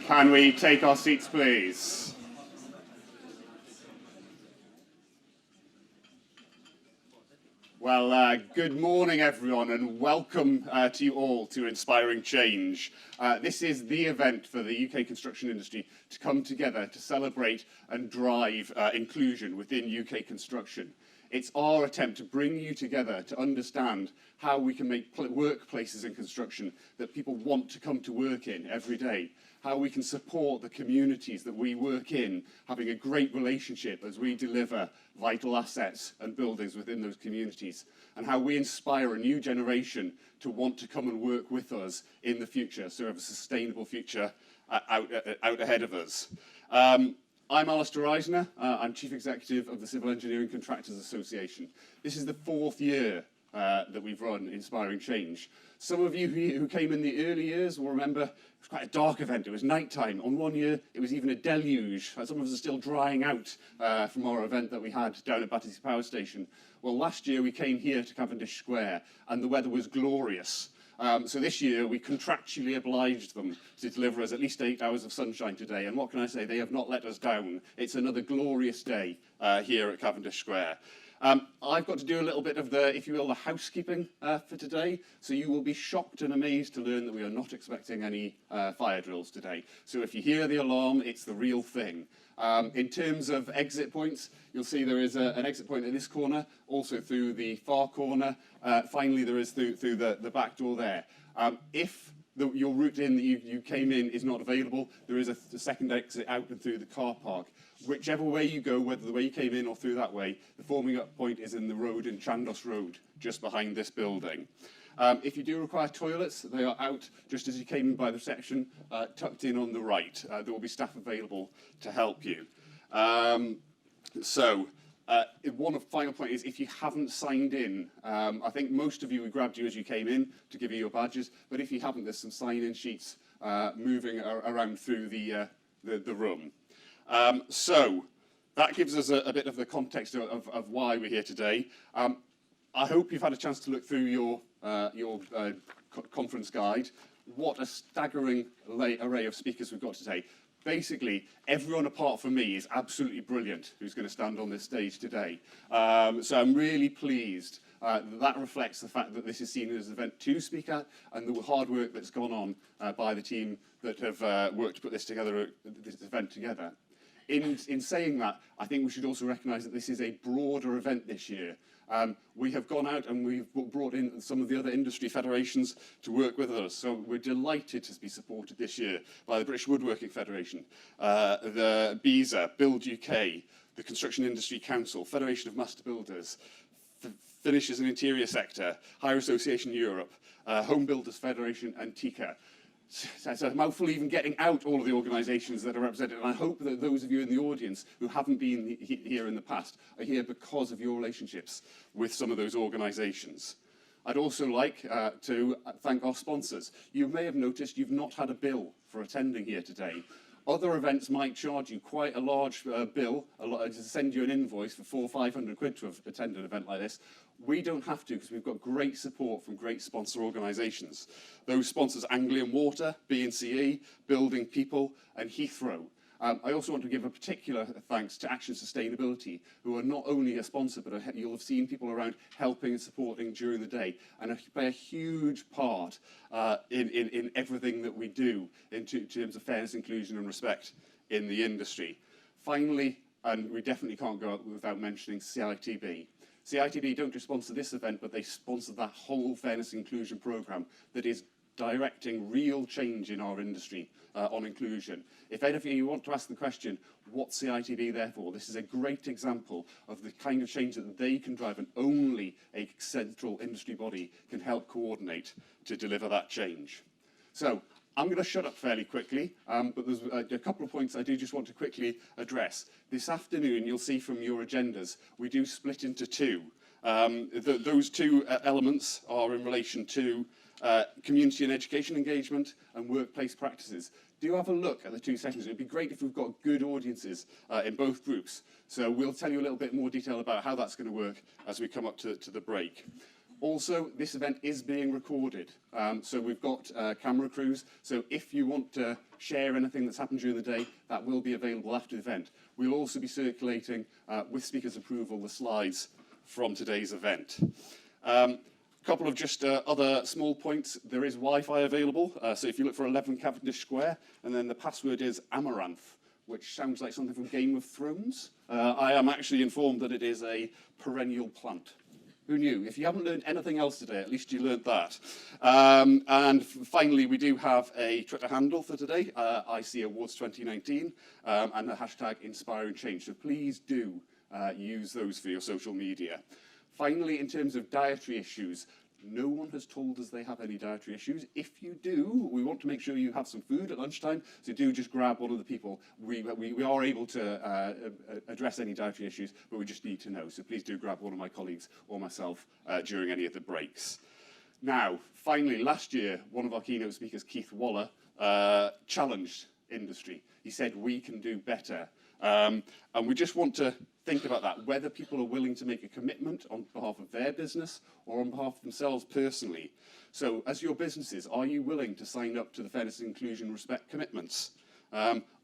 Can we take our seats, please? Well, good morning, everyone, and welcome to you all to Inspiring Change. This is the event for the UK construction industry to come together to celebrate and drive inclusion within UK construction. It's our attempt to bring you together to understand how we can make workplaces in construction that people want to come to work in every day, how we can support the communities that we work in, having a great relationship as we deliver vital assets and buildings within those communities, and how we inspire a new generation to want to come and work with us in the future, so we have a sustainable future out ahead of us. I'm Alasdair Reisner. I'm Chief Executive of the Civil Engineering Contractors Association. This is the 4th year that we've run Inspiring Change. Some of you who came in the early years will remember it was quite a dark event. It was night time. On one year, it was even a deluge. Some of us are still drying out from our event that we had down at Battersea Power Station. Well, last year we came here to Cavendish Square and the weather was glorious. So this year we contractually obliged them to deliver us at least 8 hours of sunshine today. And what can I say? They have not let us down. It's another glorious day here at Cavendish Square. I've got to do a little bit of the, if you will, the housekeeping for today. So you will be shocked and amazed to learn that we are not expecting any fire drills today. So if you hear the alarm, it's the real thing. In terms of exit points, you'll see there is an exit point in this corner, also through the far corner. Finally, there is through the back door there. If your route in that you came in is not available, there is a second exit out and through the car park. Whichever way you go, whether the way you came in or through that way, the forming up point is in the road in Chandos Road, just behind this building. If you do require toilets, they are out just as you came in by the reception, tucked in on the right. There will be staff available to help you. One final point is if you haven't signed in, I think most of you, we grabbed you as you came in to give you your badges, but if you haven't, there's some sign-in sheets moving around through the room. So that gives us a bit of the context of why we're here today. I hope you've had a chance to look through your conference guide. What a staggering array of speakers we've got today. Basically, everyone apart from me is absolutely brilliant who's going to stand on this stage today. So I'm really pleased that reflects the fact that this is seen as an event to speak at and the hard work that's gone on by the team that have worked to put this event together. In saying that, I think we should also recognise that this is a broader event this year. We have gone out and we've brought in some of the other industry federations to work with us. So we're delighted to be supported this year by the British Woodworking Federation, the BESA, Build UK, the Construction Industry Council, Federation of Master Builders, Finishers and Interior Sector, Hire Association Europe, Home Builders Federation and CECA. So it's a mouthful even getting out all of the organisations that are represented, and I hope that those of you in the audience who haven't been here in the past are here because of your relationships with some of those organisations. I'd also like to thank our sponsors. You may have noticed you've not had a bill for attending here today. Other events might charge you quite a large bill, to send you an invoice for 400 or 500 quid to attend an event like this. We don't have to because we've got great support from great sponsor organisations. Those sponsors, Anglian Water, B&CE, Building People and Heathrow. I also want to give a particular thanks to Action Sustainability, who are not only a sponsor, but you'll have seen people around helping and supporting during the day, and play a huge part in everything that we do in terms of fairness, inclusion and respect in the industry. Finally, and we definitely can't go without mentioning CITB. CITB don't just sponsor this event, but they sponsor that whole fairness inclusion programme that is directing real change in our industry on inclusion. If any of you want to ask the question, what's CITB there for? This is a great example of the kind of change that they can drive, and only a central industry body can help coordinate to deliver that change. So I'm going to shut up fairly quickly, but there's a couple of points I do just want to quickly address. This afternoon, you'll see from your agendas, we do split into two. Those two elements are in relation to community and education engagement and workplace practices. Do have a look at the two sessions. It'd be great if we've got good audiences in both groups. So we'll tell you a little bit more detail about how that's going to work as we come up to the break. Also, this event is being recorded, so we've got camera crews, so if you want to share anything that's happened during the day, that will be available after the event. We'll also be circulating, with speakers' approval, the slides from today's event. A couple of just other small points. There is Wi-Fi available, so if you look for 11 Cavendish Square, and then the password is Amaranth, which sounds like something from Game of Thrones. I am actually informed that it is a perennial plant. Who knew? If you haven't learned anything else today, at least you learned that. And finally, we do have a Twitter handle for today, IC Awards 2019, and the hashtag Inspiring Change. So please do use those for your social media. Finally, in terms of dietary issues, no one has told us they have any dietary issues. If you do, we want to make sure you have some food at lunchtime, so do just grab one of the people. We are able to address any dietary issues, but we just need to know. So please do grab one of my colleagues or myself during any of the breaks. Now, finally, last year, one of our keynote speakers, Keith Waller, challenged industry. He said, we can do better. And we just want to think about that, whether people are willing to make a commitment on behalf of their business or on behalf of themselves personally. So as your businesses, are you willing to sign up to the Fairness and Inclusion Respect commitments?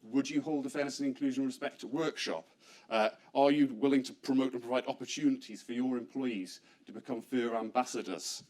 Would you hold a Fairness and Inclusion Respect workshop? Are you willing to promote and provide opportunities for your employees to become FAIR ambassadors?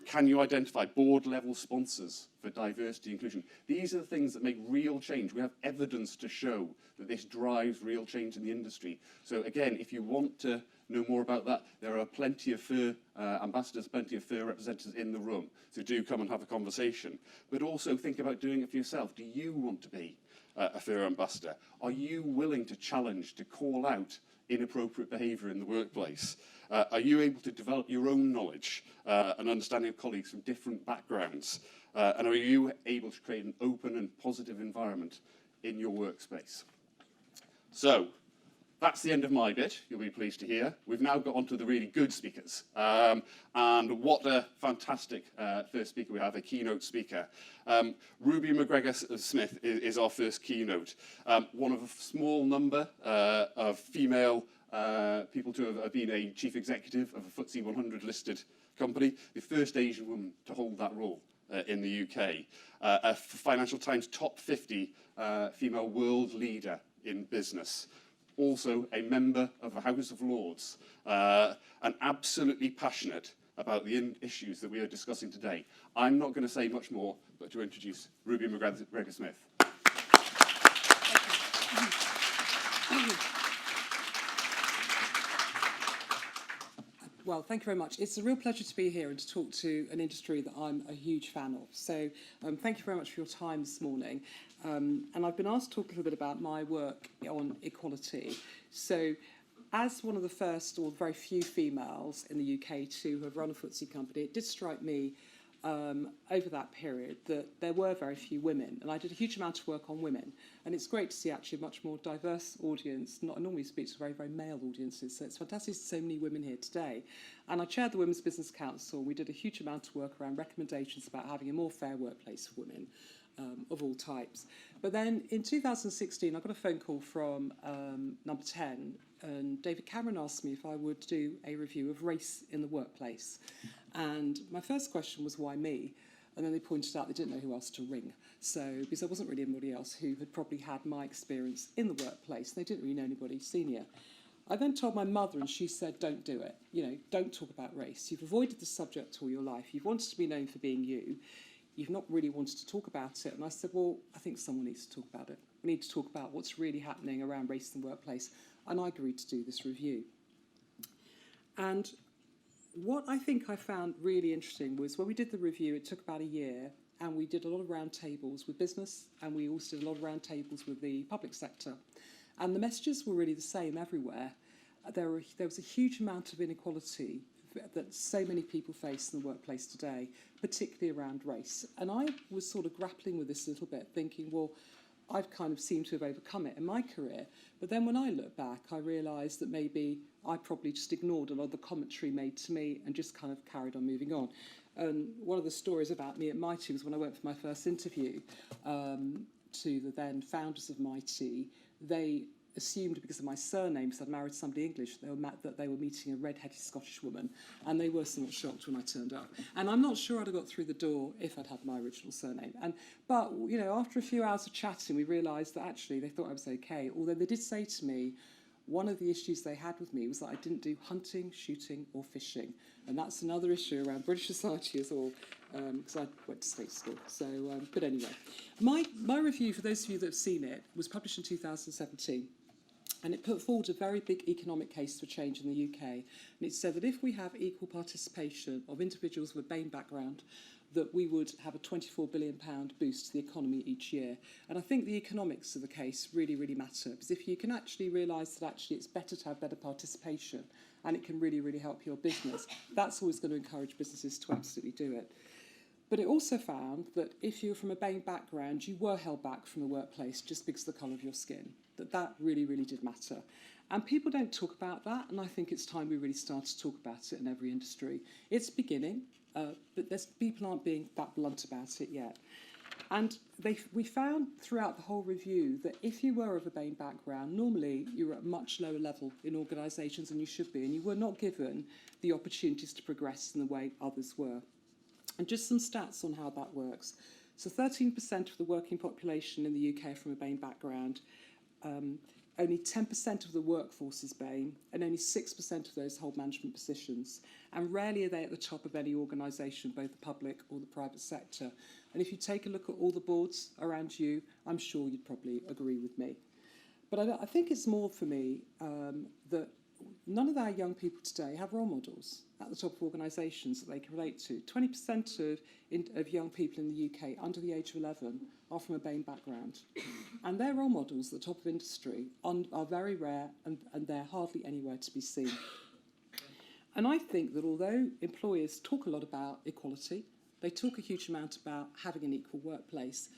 Can you identify board-level sponsors for diversity and inclusion? These are the things that make real change. We have evidence to show that this drives real change in the industry. So again, if you want to know more about that, there are plenty of FAIR ambassadors, plenty of FAIR representatives in the room. So do come and have a conversation. But also think about doing it for yourself. Do you want to be a FAIR ambassador? Are you willing to challenge, to call out inappropriate behaviour in the workplace? Are you able to develop your own knowledge and understanding of colleagues from different backgrounds? And are you able to create an open and positive environment in your workspace? So, that's the end of my bit, you'll be pleased to hear. We've now got on to the really good speakers. And what a fantastic first speaker we have, a keynote speaker. Ruby McGregor Smith is our first keynote. One of a small number of female people to have been a chief executive of a FTSE 100 listed company, the first Asian woman to hold that role in the UK. A Financial Times top 50 female world leader in business. Also a member of the House of Lords, and absolutely passionate about the issues that we are discussing today. I'm not going to say much more, but to introduce Ruby McGregor Smith. Well, thank you very much. It's a real pleasure to be here and to talk to an industry that I'm a huge fan of. So thank you very much for your time this morning. And I've been asked to talk a little bit about my work on equality. So as one of the first or very few females in the UK to have run a FTSE company, it did strike me over that period that there were very few women, and I did a huge amount of work on women, and it's great to see actually a much more diverse audience. I normally speak to very, very male audiences, so it's fantastic to see so many women here today. And I chaired the Women's Business Council, and we did a huge amount of work around recommendations about having a more fair workplace for women of all types. But then in 2016, I got a phone call from Number 10, and David Cameron asked me if I would do a review of race in the workplace. And my first question was, why me? And then they pointed out they didn't know who else to ring. So, because there wasn't really anybody else who had probably had my experience in the workplace. They didn't really know anybody senior. I then told my mother, and she said, don't do it. You know, don't talk about race. You've avoided the subject all your life. You've wanted to be known for being you. You've not really wanted to talk about it. And I said, well, I think someone needs to talk about it. We need to talk about what's really happening around race in the workplace. And I agreed to do this review. And what I think I found really interesting was when we did the review, it took about a year, and we did a lot of roundtables with business, and we also did a lot of roundtables with the public sector. And the messages were really the same everywhere. There was a huge amount of inequality that so many people face in the workplace today, particularly around race. And I was sort of grappling with this a little bit, thinking, well, I've kind of seemed to have overcome it in my career. But then when I look back, I realised that maybe I probably just ignored a lot of the commentary made to me and just kind of carried on moving on. And one of the stories about me at Mighty was when I went for my first interview to the then founders of Mighty. They assumed because of my surname, because I'd married somebody English, that they were meeting a red-headed Scottish woman, and they were somewhat shocked when I turned up. And I'm not sure I'd have got through the door if I'd had my original surname. But you know, after a few hours of chatting, we realised that actually they thought I was okay, although they did say to me, one of the issues they had with me was that I didn't do hunting, shooting or fishing. And that's another issue around British society as well, because I went to state school. So, but anyway, my review, for those of you that have seen it, was published in 2017. And it put forward a very big economic case for change in the UK. And it said that if we have equal participation of individuals with a BAME background, that we would have a £24 billion boost to the economy each year. And I think the economics of the case really, really matter, because if you can actually realise that actually it's better to have better participation and it can really, really help your business, that's always going to encourage businesses to absolutely do it. But it also found that if you're from a BAME background, you were held back from the workplace just because of the colour of your skin, that really, really did matter. And people don't talk about that, and I think it's time we really start to talk about it in every industry. It's beginning, but people aren't being that blunt about it yet. And we found throughout the whole review that if you were of a BAME background, normally you were at a much lower level in organisations than you should be, and you were not given the opportunities to progress in the way others were. And just some stats on how that works. So 13% of the working population in the UK from a BAME background, only 10% of the workforce is BAME, and only 6% of those hold management positions. And rarely are they at the top of any organisation, both the public or the private sector. And if you take a look at all the boards around you, I'm sure you'd probably agree with me. But I think it's more for me that none of our young people today have role models at the top of organisations that they can relate to. 20% of young people in the UK under the age of 11 are from a BAME background. And their role models at the top of industry are very rare, and they're hardly anywhere to be seen. And I think that although employers talk a lot about equality, they talk a huge amount about having an equal workplace,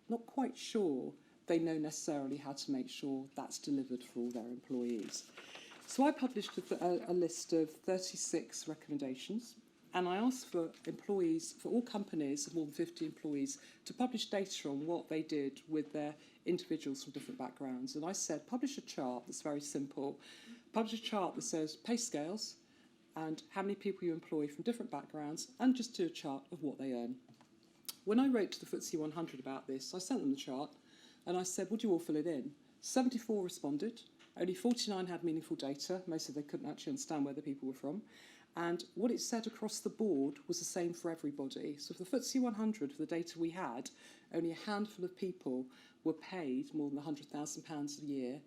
not quite sure they know necessarily how to make sure that's delivered for all their employees. So I published a list of 36 recommendations, and I asked for employees, for all companies of more than 50 employees, to publish data on what they did with their individuals from different backgrounds. And I said, publish a chart that's very simple. Publish a chart that says pay scales and how many people you employ from different backgrounds, and just do a chart of what they earn. When I wrote to the FTSE 100 about this, I sent them the chart, and I said, would you all fill it in? 74 responded. Only 49 had meaningful data. Most of them couldn't actually understand where the people were from. And what it said across the board was the same for everybody. So for the FTSE 100, for the data we had, only a handful of people were paid more than £100,000 a year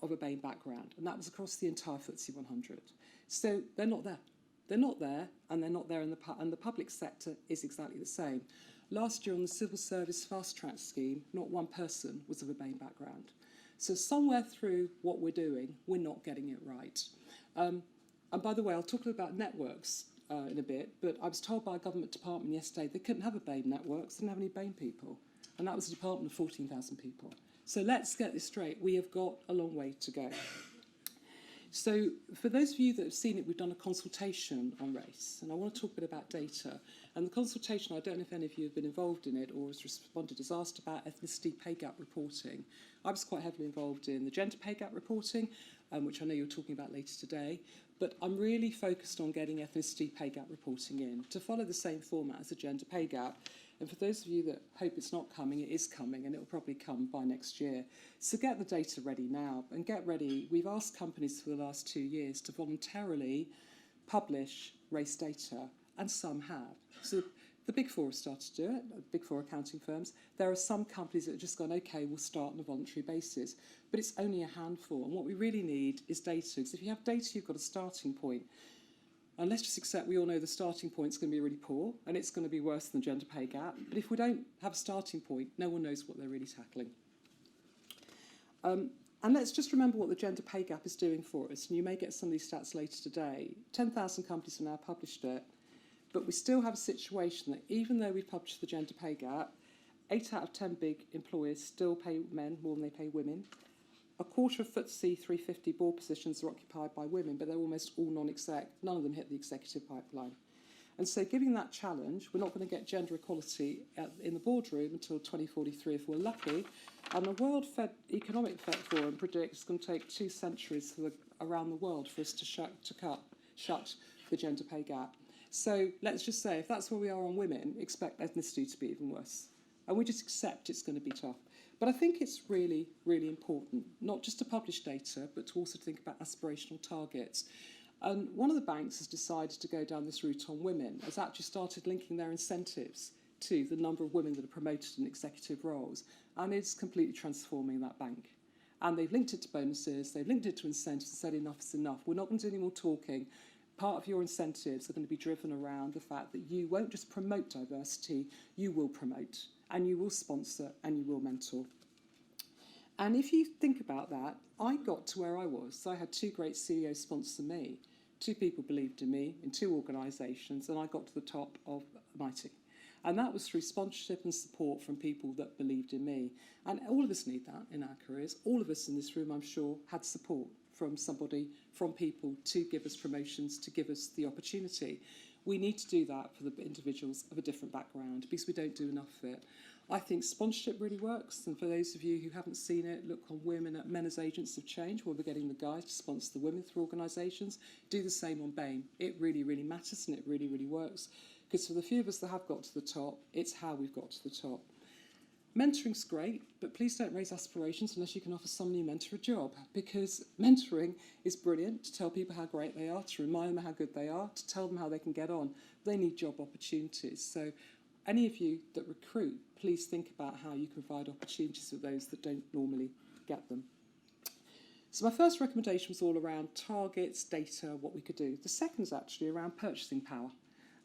of a BAME background. And that was across the entire FTSE 100. So they're not there. They're not there, and they're not there in the public sector is exactly the same. Last year on the Civil Service Fast Track scheme, not one person was of a BAME background. So somewhere through what we're doing, we're not getting it right. And by the way, I'll talk about networks in a bit, but I was told by a government department yesterday they couldn't have a BAME network, they didn't have any BAME people. And that was a department of 14,000 people. So let's get this straight. We have got a long way to go. So for those of you that have seen it, we've done a consultation on race, and I want to talk a bit about data. And the consultation, I don't know if any of you have been involved in it or has responded, has asked about ethnicity pay gap reporting. I was quite heavily involved in the gender pay gap reporting, which I know you're talking about later today, but I'm really focused on getting ethnicity pay gap reporting in to follow the same format as the gender pay gap. And for those of you that hope it's not coming, it is coming, and it will probably come by next year. So get the data ready now, and get ready. We've asked companies for the last 2 years to voluntarily publish race data, and some have. So the Big Four have started to do it, the Big Four accounting firms. There are some companies that have just gone, OK, we'll start on a voluntary basis. But it's only a handful, and what we really need is data. Because if you have data, you've got a starting point. And let's just accept we all know the starting point is going to be really poor, and it's going to be worse than the gender pay gap. But if we don't have a starting point, no one knows what they're really tackling. And let's just remember what the gender pay gap is doing for us. And you may get some of these stats later today. 10,000 companies have now published it, but we still have a situation that even though we've published the gender pay gap, 8 out of 10 big employers still pay men more than they pay women. A quarter of FTSE 350 board positions are occupied by women, but they're almost all non-exec. None of them hit the executive pipeline. And so given that challenge, we're not going to get gender equality in the boardroom until 2043 if we're lucky. And the World Economic Forum predicts it's going to take 2 centuries around the world for us to shut the gender pay gap. So let's just say, if that's where we are on women, expect ethnicity to be even worse. And we just accept it's going to be tough. But I think it's really, really important, not just to publish data, but to also think about aspirational targets. And one of the banks has decided to go down this route on women, has actually started linking their incentives to the number of women that are promoted in executive roles, and it's completely transforming that bank. And they've linked it to bonuses, they've linked it to incentives and said enough is enough. We're not going to do any more talking. Part of your incentives are going to be driven around the fact that you won't just promote diversity, you will promote, and you will sponsor, and you will mentor. And if you think about that, I got to where I was. So I had 2 great CEOs sponsor me. 2 people believed in me in 2 organisations, and I got to the top of my team. And that was through sponsorship and support from people that believed in me. And all of us need that in our careers. All of us in this room, I'm sure, had support from somebody, from people to give us promotions, to give us the opportunity. We need to do that for the individuals of a different background because we don't do enough of it. I think sponsorship really works, and for those of you who haven't seen it, look on Women at Men as Agents of Change, where we're getting the guys to sponsor the women through organisations. Do the same on BAME. It really, really matters, and it really, really works. Because for the few of us that have got to the top, it's how we've got to the top. Mentoring's great, but please don't raise aspirations unless you can offer somebody you mentor a job, because mentoring is brilliant to tell people how great they are, to remind them how good they are, to tell them how they can get on. They need job opportunities. So any of you that recruit, please think about how you can provide opportunities for those that don't normally get them. So my first recommendation was all around targets, data, what we could do. The second is actually around purchasing power.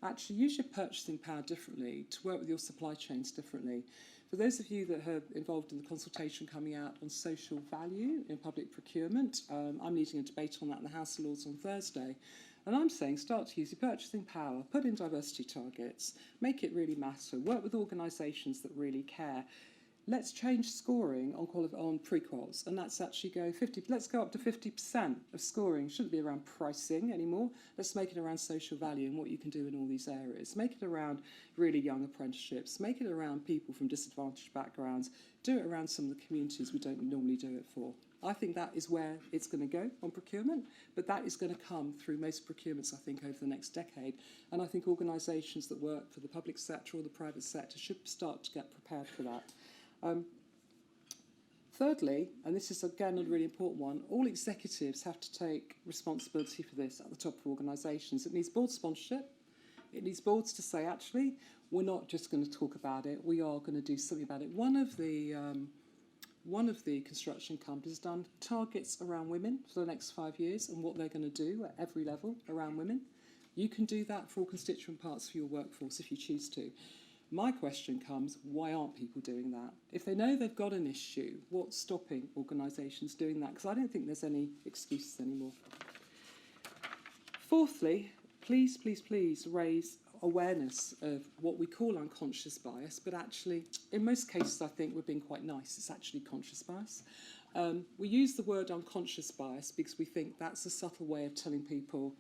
Actually use your purchasing power differently, to work with your supply chains differently. For those of you that are involved in the consultation coming out on social value in public procurement, I'm leading a debate on that in the House of Lords on Thursday. And I'm saying start to use your purchasing power, put in diversity targets, make it really matter, work with organisations that really care. Let's change scoring on pre-quals, and that's actually let's go up to 50% of scoring. Shouldn't be around pricing anymore. Let's make it around social value and what you can do in all these areas. Make it around really young apprenticeships. Make it around people from disadvantaged backgrounds. Do it around some of the communities we don't normally do it for. I think that is where it's going to go on procurement, but that is going to come through most procurements, I think, over the next decade. And I think organisations that work for the public sector or the private sector should start to get prepared for that. Thirdly, and this is again a really important one, all executives have to take responsibility for this at the top of organisations. It needs board sponsorship. It needs boards to say, actually, we're not just going to talk about it, we are going to do something about it. One of the construction companies has done targets around women for the next 5 years and what they're going to do at every level around women. You can do that for all constituent parts of your workforce if you choose to. My question comes, why aren't people doing that? If they know they've got an issue, what's stopping organisations doing that? Because I don't think there's any excuses anymore. Fourthly, please, please, please raise awareness of what we call unconscious bias, but actually, in most cases, I think we're being quite nice. It's actually conscious bias. We use the word unconscious bias because we think that's a subtle way of telling people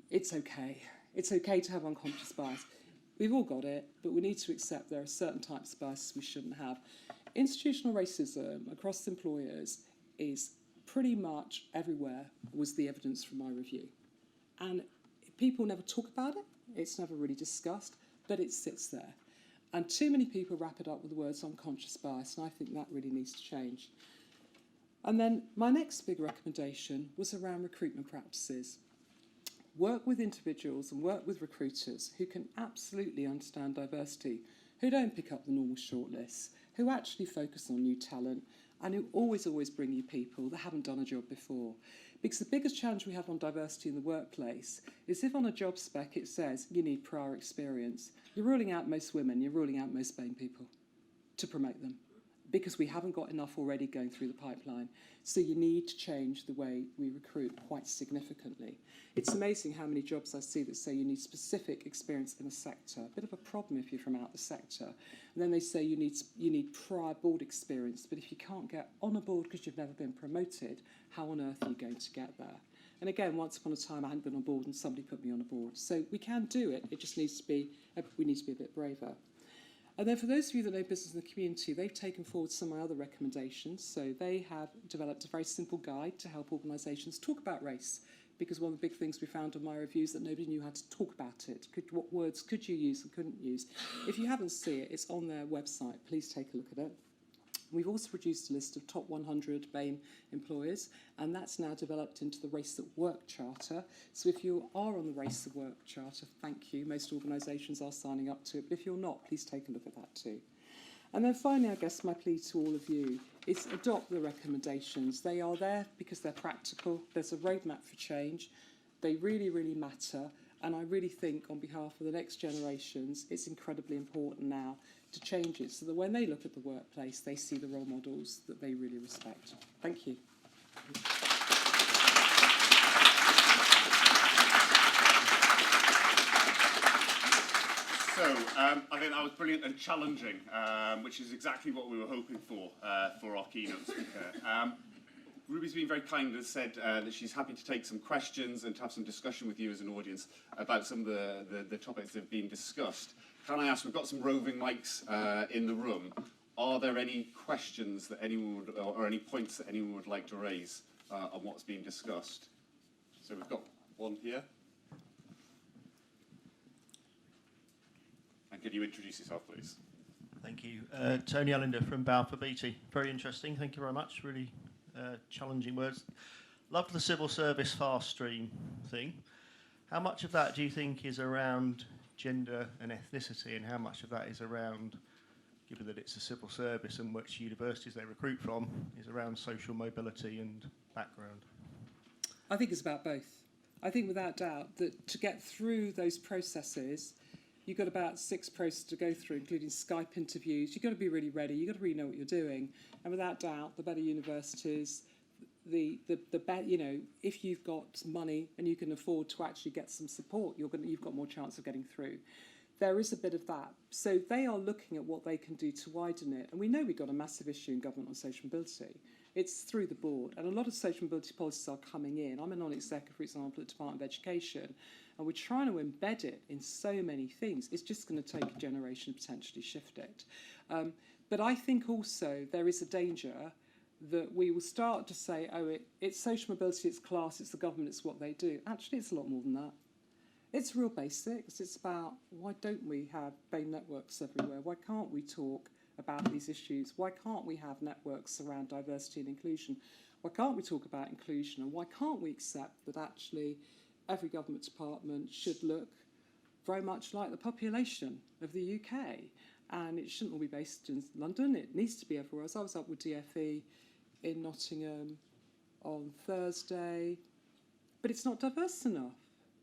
it's okay. It's okay to have unconscious bias. We've all got it, but we need to accept there are certain types of biases we shouldn't have. Institutional racism across employers is pretty much everywhere, was the evidence from my review. And people never talk about it, it's never really discussed, but it sits there. And too many people wrap it up with the words unconscious bias, and I think that really needs to change. And then my next big recommendation was around recruitment practices. Work with individuals and work with recruiters who can absolutely understand diversity, who don't pick up the normal shortlists, who actually focus on new talent, and who always bring you people that haven't done a job before. Because the biggest challenge we have on diversity in the workplace is if on a job spec it says you need prior experience, you're ruling out most women, you're ruling out most BAME people to promote them, because we haven't got enough already going through the pipeline. So you need to change the way we recruit quite significantly. It's amazing how many jobs I see that say you need specific experience in a sector. A bit of a problem if you're from out the sector. And then they say you need prior board experience, but if you can't get on a board because you've never been promoted, how on earth are you going to get there? And again, once upon a time I hadn't been on board and somebody put me on a board. So we can do it, it just needs to be, we need to be a bit braver. And then for those of you that know business in the community, they've taken forward some of my other recommendations. So they have developed a very simple guide to help organisations talk about race, because one of the big things we found in my reviews that nobody knew how to talk about it. What words could you use and couldn't use? If you haven't seen it, it's on their website. Please take a look at it. We've also produced a list of top 100 BAME employers, and that's now developed into the Race at Work Charter. So if you are on the Race at Work Charter, thank you. Most organisations are signing up to it, but if you're not, please take a look at that too. And then finally, I guess my plea to all of you is adopt the recommendations. They are there because they're practical. There's a roadmap for change. They really, really matter. And I really think on behalf of the next generations, it's incredibly important now to change it so that when they look at the workplace, they see the role models that they really respect. Thank you. So, I think that was brilliant and challenging, which is exactly what we were hoping for our keynote speaker. Ruby's been very kind and said that she's happy to take some questions and to have some discussion with you as an audience about some of the topics that have been discussed. Can I ask, we've got some roving mics in the room. Are there any questions that anyone would, or any points that anyone would like to raise on what's been discussed? So we've got one here. And can you introduce yourself, please? Thank you. Tony Allender from Balfour Beatty. Very interesting. Thank you very much. Really challenging words. Love the civil service fast stream thing. How much of that do you think is around gender and ethnicity, and how much of that is around, given that it's a civil service and which universities they recruit from, is around social mobility and background? I think it's about both. I think without doubt that to get through those processes, you've got about 6 processes to go through, including Skype interviews. You've got to be really ready. You've got to really know what you're doing. And without doubt, the better universities, the better, you know, if you've got money and you can afford to actually get some support, you've got more chance of getting through. There is a bit of that. So they are looking at what they can do to widen it. And we know we've got a massive issue in government on social mobility. It's through the board. And a lot of social mobility policies are coming in. I'm a non-executive, for example, at the Department of Education. And we're trying to embed it in so many things. It's just going to take a generation to potentially shift it. But I think also there is a danger that we will start to say, oh, it's social mobility, it's class, it's the government, it's what they do. Actually, it's a lot more than that. It's real basics. It's about why don't we have BAME networks everywhere? Why can't we talk about these issues? Why can't we have networks around diversity and inclusion? Why can't we talk about inclusion? And why can't we accept that actually every government department should look very much like the population of the UK? And it shouldn't all be based in London. It needs to be everywhere else. I was up with DFE in Nottingham on Thursday, but it's not diverse enough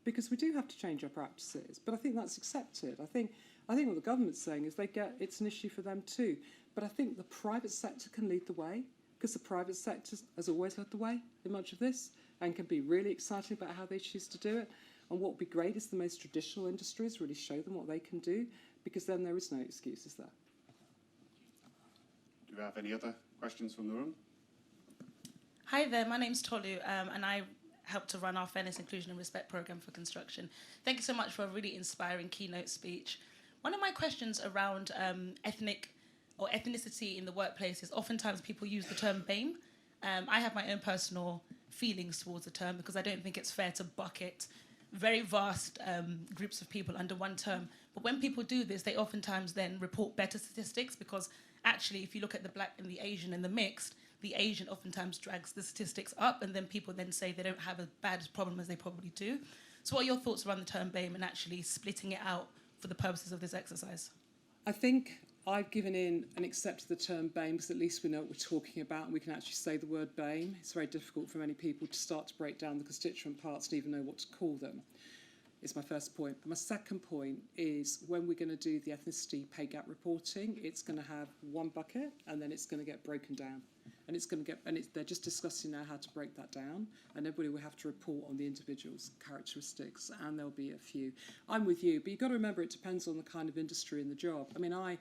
because we do have to change our practices. But I think that's accepted. I think what the government's saying is it's an issue for them too. But I think the private sector can lead the way because the private sector has always led the way in much of this and can be really excited about how they choose to do it. And what would be great is the most traditional industries really show them what they can do, because then there is no excuses there. Do we have any other questions from the room? Hi there, my name's Tolu, and I help to run our Fairness, Inclusion and Respect programme for construction. Thank you so much for a really inspiring keynote speech. One of my questions around ethnicity in the workplace is oftentimes people use the term BAME. I have my own personal feelings towards the term because I don't think it's fair to bucket very vast groups of people under one term. But when people do this, they oftentimes then report better statistics because actually, if you look at the black and the Asian and the mixed, the Asian oftentimes drags the statistics up, and then people then say they don't have as bad a problem as they probably do. So what are your thoughts around the term BAME and actually splitting it out for the purposes of this exercise? I think I've given in and accepted the term BAME because at least we know what we're talking about and we can actually say the word BAME. It's very difficult for many people to start to break down the constituent parts and even know what to call them. Is my first point. My second point is when we're going to do the ethnicity pay gap reporting, it's going to have one bucket and then it's going to get broken down. And it's going to get, they're just discussing now how to break that down, and everybody will have to report on the individual's characteristics, and there'll be a few. I'm with you, but you've got to remember it depends on the kind of industry and the job. I mean, I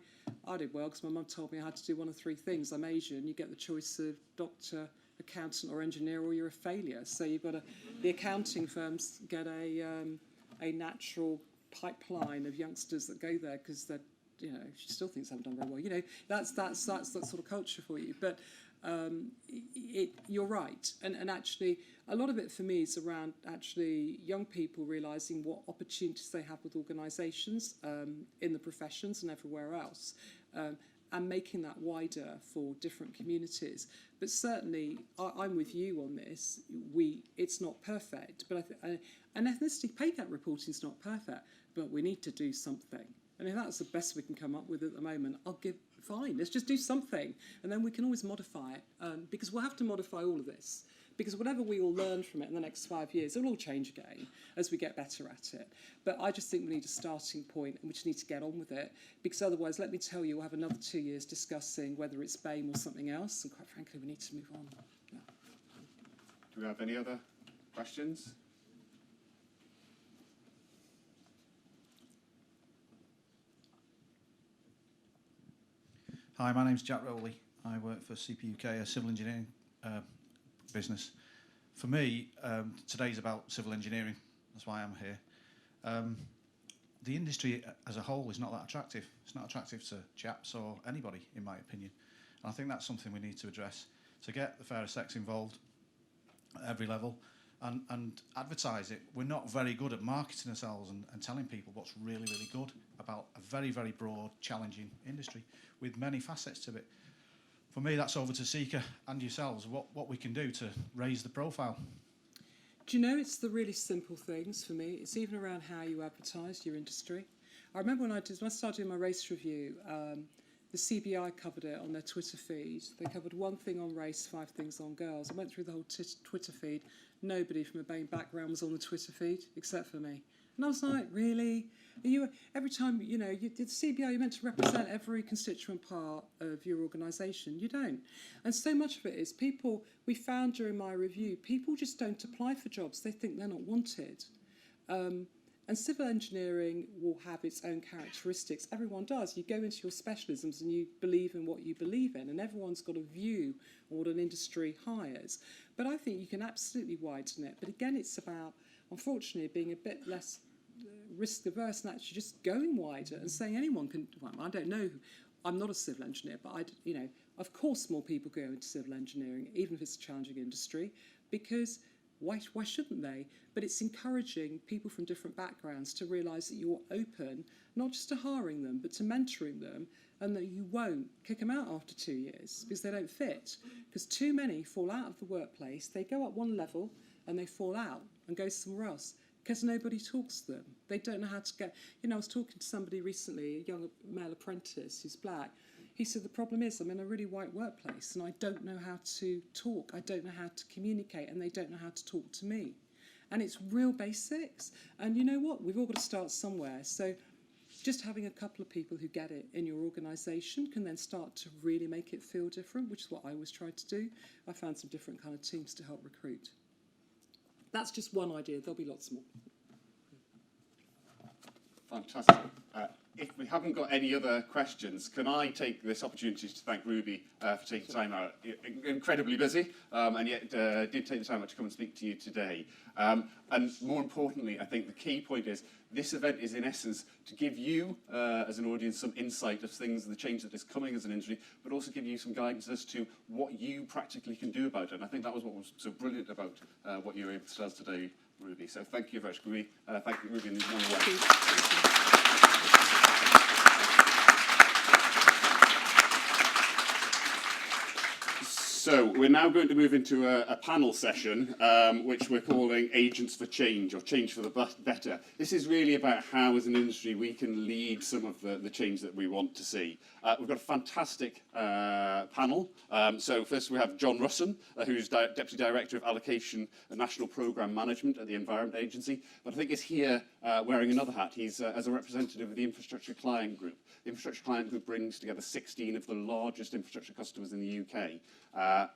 did well because my mum told me I had to do one of 3 things. I'm Asian, you get the choice of doctor, accountant or engineer, or you're a failure. So you've got the accounting firms get a natural pipeline of youngsters that go there because they're she still thinks I haven't done very well. You know, that's that sort of culture for you. But you're right, and actually a lot of it for me is around actually young people realising what opportunities they have with organisations in the professions and everywhere else, and making that wider for different communities. But certainly I'm with you on this. It's not perfect, but an ethnicity pay gap reporting is not perfect, but we need to do something. And if that's the best we can come up with at the moment, fine, let's just do something. And then we can always modify it, because we'll have to modify all of this. Because whatever we all learn from it in the next 5 years, it'll all change again as we get better at it. But I just think we need a starting point, and we just need to get on with it. Because otherwise, let me tell you, we'll have another 2 years discussing whether it's BAME or something else. And quite frankly, we need to move on. Yeah. Do we have any other questions? Hi, my name's Jack Rowley. I work for CPUK, a civil engineering business. For me, today's about civil engineering. That's why I'm here. The industry as a whole is not that attractive. It's not attractive to chaps or anybody, in my opinion. And I think that's something we need to address, to get the fairer sex involved at every level and advertise it. We're not very good at marketing ourselves and telling people what's really, really good about a very, very broad, challenging industry with many facets to it. For me, that's over to CECA and yourselves, what we can do to raise the profile. Do you know, it's the really simple things for me. It's even around how you advertise your industry. I remember when I started doing my race review, the CBI covered it on their Twitter feed. They covered one thing on race, 5 things on girls. I went through the whole Twitter feed. Nobody from a BAME background was on the Twitter feed, except for me. And I was like, really? Every time, the CBI, you're meant to represent every constituent part of your organisation. You don't. And so much of it is we found during my review, people just don't apply for jobs. They think they're not wanted. And civil engineering will have its own characteristics. Everyone does. You go into your specialisms and you believe in what you believe in, and everyone's got a view on what an industry hires. But I think you can absolutely widen it. But again, it's about, unfortunately, being a bit less risk averse and actually just going wider and saying anyone can. Well, I don't know. I'm not a civil engineer, but of course, more people go into civil engineering, even if it's a challenging industry, because why shouldn't they? But it's encouraging people from different backgrounds to realise that you're open, not just to hiring them, but to mentoring them, and that you won't kick them out after 2 years because they don't fit. Because too many fall out of the workplace, they go up one level and they fall out and go somewhere else because nobody talks to them. They don't know how to get. I was talking to somebody recently, a young male apprentice who's black. He said, the problem is I'm in a really white workplace and I don't know how to talk, I don't know how to communicate, and they don't know how to talk to me. And it's real basics. And you know what? We've all got to start somewhere. So just having a couple of people who get it in your organisation can then start to really make it feel different, which is what I always try to do. I found some different kind of teams to help recruit. That's just one idea. There'll be lots more. Fantastic. If we haven't got any other questions, can I take this opportunity to thank Ruby for taking time out? Incredibly busy, and yet did take the time out to come and speak to you today. And more importantly, I think the key point is this event is in essence to give you, as an audience, some insight of things, the change that is coming as an industry, but also give you some guidance as to what you practically can do about it. And I think that was what was so brilliant about what you were able to tell us today, Ruby. So thank you very much, Ruby. Thank you, Ruby, in one way. So we're now going to move into a panel session, which we're calling Agents for Change, or Change for the Better. This is really about how, as an industry, we can lead some of the change that we want to see. We've got a fantastic panel. So first we have John Russon, who's Deputy Director of Allocation and National Programme Management at the Environment Agency, but I think is here wearing another hat. He's as a representative of the Infrastructure Client Group. The Infrastructure Client Group brings together 16 of the largest infrastructure customers in the UK.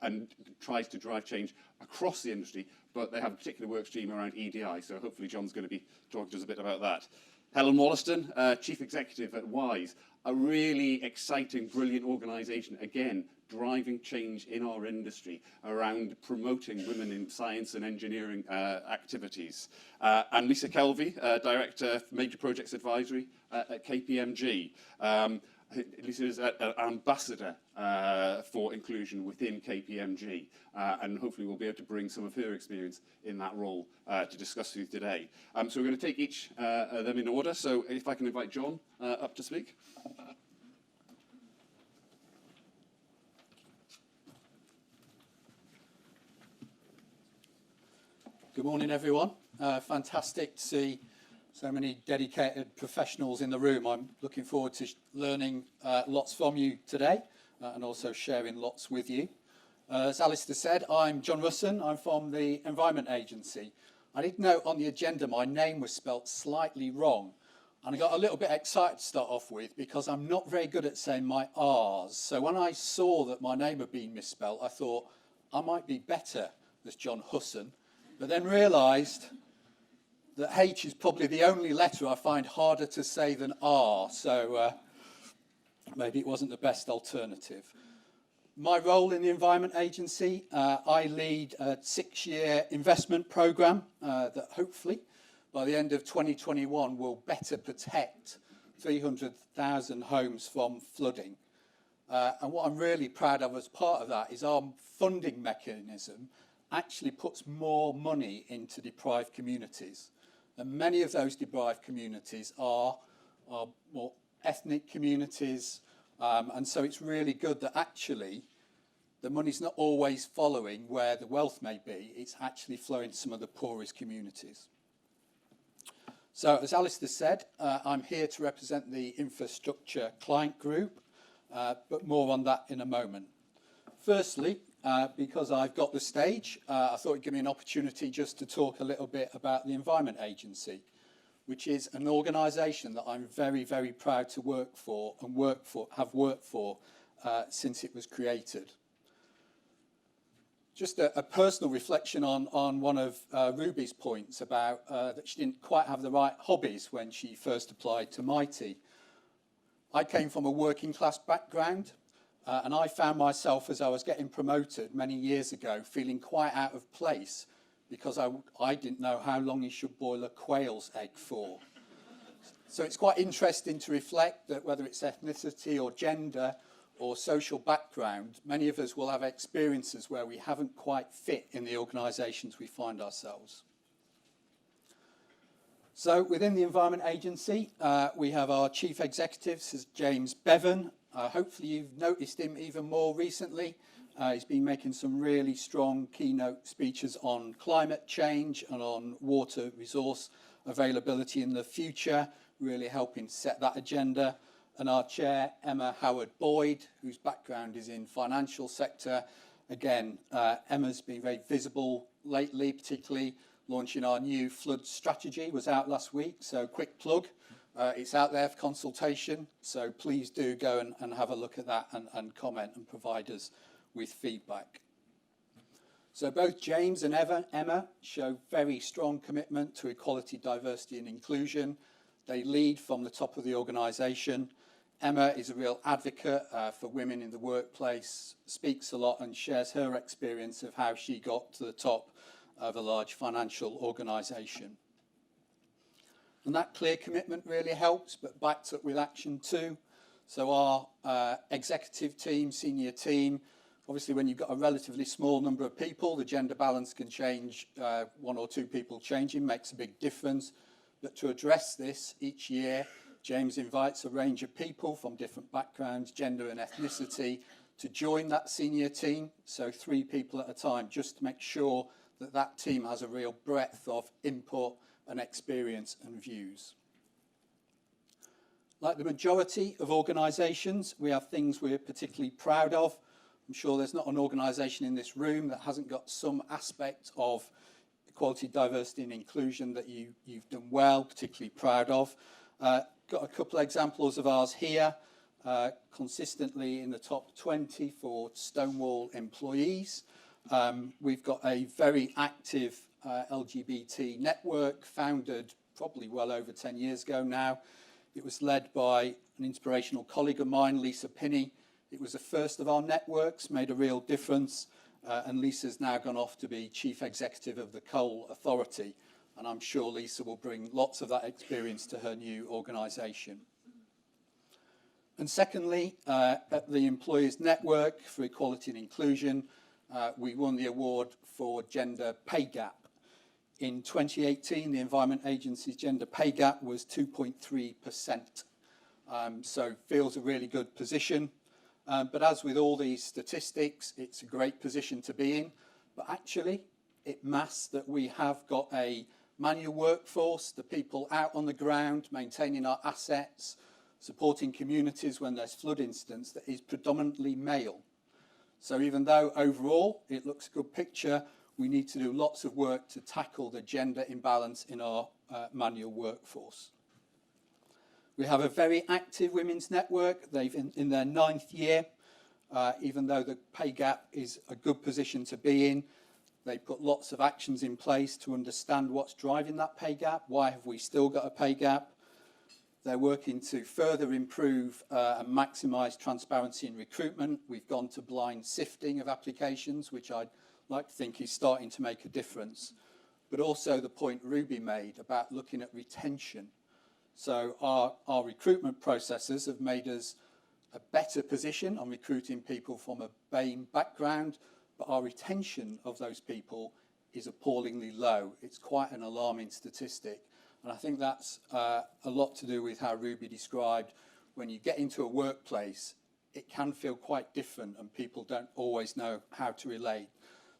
And tries to drive change across the industry, but they have a particular work stream around EDI, so hopefully John's going to be talking to us a bit about that. Helen Wollaston, Chief Executive at WISE, a really exciting, brilliant organisation, again, driving change in our industry around promoting women in science and engineering activities. And Lisa Kelvey, Director for Major Projects Advisory at KPMG. Lisa is an ambassador for inclusion within KPMG, and hopefully we'll be able to bring some of her experience in that role to discuss with you today. So we're going to take each of them in order. So if I can invite John up to speak. Good morning, everyone. Fantastic to see so many dedicated professionals in the room. I'm looking forward to learning lots from you today and also sharing lots with you. As Alasdair said, I'm John Russon. I'm from the Environment Agency. I did note on the agenda my name was spelt slightly wrong, and I got a little bit excited to start off with because I'm not very good at saying my R's. So when I saw that my name had been misspelt, I thought I might be better as John Husson, but then realised that H is probably the only letter I find harder to say than R, so maybe it wasn't the best alternative. My role in the Environment Agency, I lead a 6-year investment programme that hopefully by the end of 2021 will better protect 300,000 homes from flooding. And what I'm really proud of as part of that is our funding mechanism actually puts more money into deprived communities. And many of those deprived communities are more ethnic communities, and so it's really good that actually the money's not always following where the wealth may be, it's actually flowing to some of the poorest communities. So as Alasdair said, I'm here to represent the infrastructure client group, but more on that in a moment. Firstly, because I've got the stage, I thought it'd give me an opportunity just to talk a little bit about the Environment Agency, which is an organisation that I'm very, very proud to work for and have worked for since it was created. Just a personal reflection on one of Ruby's points about that she didn't quite have the right hobbies when she first applied to Mighty. I came from a working class background. And I found myself, as I was getting promoted many years ago, feeling quite out of place because I didn't know how long you should boil a quail's egg for. So it's quite interesting to reflect that whether it's ethnicity or gender or social background, many of us will have experiences where we haven't quite fit in the organisations we find ourselves. So within the Environment Agency, we have our Chief Executive, James Bevan. Hopefully you've noticed him even more recently. He's been making some really strong keynote speeches on climate change and on water resource availability in the future, really helping set that agenda. And our chair, Emma Howard-Boyd, whose background is in financial sector. Again, Emma's been very visible lately, particularly launching our new flood strategy, was out last week, so quick plug. It's out there for consultation, so please do go and have a look at that and comment and provide us with feedback. So both James and Emma show very strong commitment to equality, diversity and inclusion. They lead from the top of the organisation. Emma is a real advocate for women in the workplace, speaks a lot and shares her experience of how she got to the top of a large financial organisation. And that clear commitment really helps, but backed up with action too. So our executive team, senior team, obviously when you've got a relatively small number of people, the gender balance can change, 1 or 2 people changing makes a big difference. But to address this each year, James invites a range of people from different backgrounds, gender and ethnicity, to join that senior team. So 3 people at a time, just to make sure that that team has a real breadth of input and experience and views. Like the majority of organisations, we have things we're particularly proud of. I'm sure there's not an organisation in this room that hasn't got some aspect of equality, diversity and inclusion that you've done well, particularly proud of. Got a couple of examples of ours here, consistently in the top 20 for Stonewall employees. We've got a very active LGBT network founded probably well over 10 years ago now. It was led by an inspirational colleague of mine, Lisa Pinney, It was the first of our networks, made a real difference, and Lisa's now gone off to be Chief Executive of the Coal Authority, and I'm sure Lisa will bring lots of that experience to her new organisation. And secondly, at the Employers Network for Equality and Inclusion, we won the award for gender pay gap. In 2018, the Environment Agency's gender pay gap was 2.3%. So feels a really good position. But as with all these statistics, it's a great position to be in. But actually, it masks that we have got a manual workforce, the people out on the ground, maintaining our assets, supporting communities when there's flood incidents, that is predominantly male. So even though overall it looks a good picture, we need to do lots of work to tackle the gender imbalance in our manual workforce. We have a very active women's network. They've in their 9th year, even though the pay gap is a good position to be in. They put lots of actions in place to understand what's driving that pay gap. Why have we still got a pay gap? They're working to further improve and maximise transparency in recruitment. We've gone to blind sifting of applications, which I'd like to think is starting to make a difference. But also the point Ruby made about looking at retention. So our recruitment processes have made us a better position on recruiting people from a BAME background, but our retention of those people is appallingly low. It's quite an alarming statistic. And I think that's a lot to do with how Ruby described when you get into a workplace, it can feel quite different and people don't always know how to relate.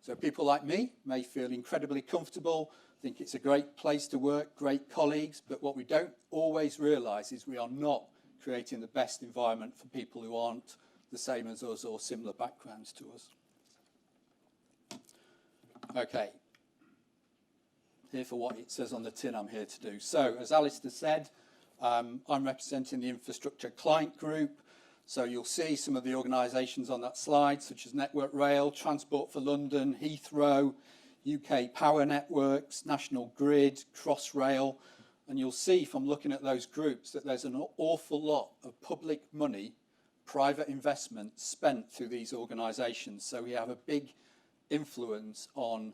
So people like me may feel incredibly comfortable, think it's a great place to work, great colleagues, but what we don't always realise is we are not creating the best environment for people who aren't the same as us or similar backgrounds to us. Okay. Here for what it says on the tin I'm here to do. So, as Alasdair said, I'm representing the infrastructure client group. So you'll see some of the organisations on that slide, such as Network Rail, Transport for London, Heathrow, UK Power Networks, National Grid, Crossrail. And you'll see from looking at those groups that there's an awful lot of public money, private investment spent through these organisations. So we have a big influence on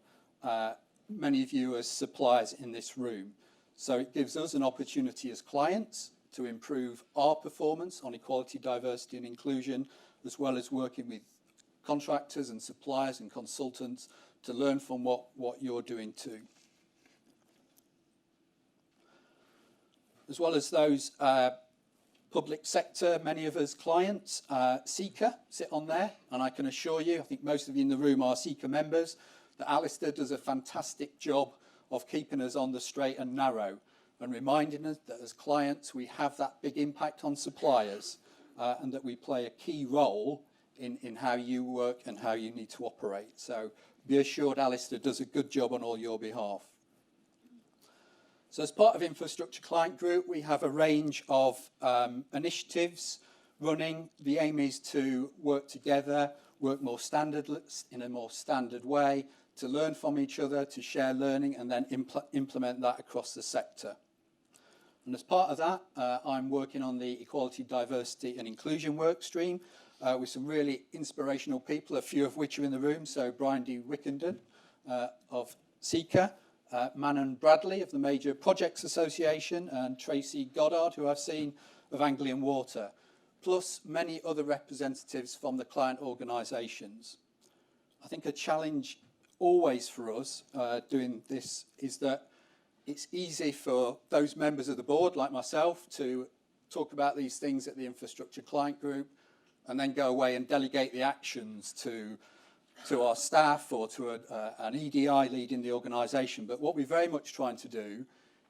many of you as suppliers in this room. So it gives us an opportunity as clients to improve our performance on equality, diversity and inclusion, as well as working with contractors and suppliers and consultants to learn from what you're doing too. As well as those public sector, many of us clients, CECA sit on there, and I can assure you, I think most of you in the room are CECA members, that Alasdair does a fantastic job of keeping us on the straight and narrow and reminding us that as clients we have that big impact on suppliers and that we play a key role in how you work and how you need to operate. So be assured Alasdair does a good job on all your behalf. So as part of Infrastructure Client Group, we have a range of initiatives running. The aim is to work together, work more in a more standard way, to learn from each other, to share learning, and then implement that across the sector. And as part of that, I'm working on the Equality, Diversity and Inclusion work stream with some really inspirational people, a few of which are in the room. So Brian D. Wickenden of CECA, Manon Bradley of the Major Projects Association, and Tracy Goddard, who I've seen, of Anglian Water, plus many other representatives from the client organisations. I think a challenge always for us doing this is that it's easy for those members of the board, like myself, to talk about these things at the Infrastructure Client Group and then go away and delegate the actions to our staff or to an EDI leading the organisation. But what we're very much trying to do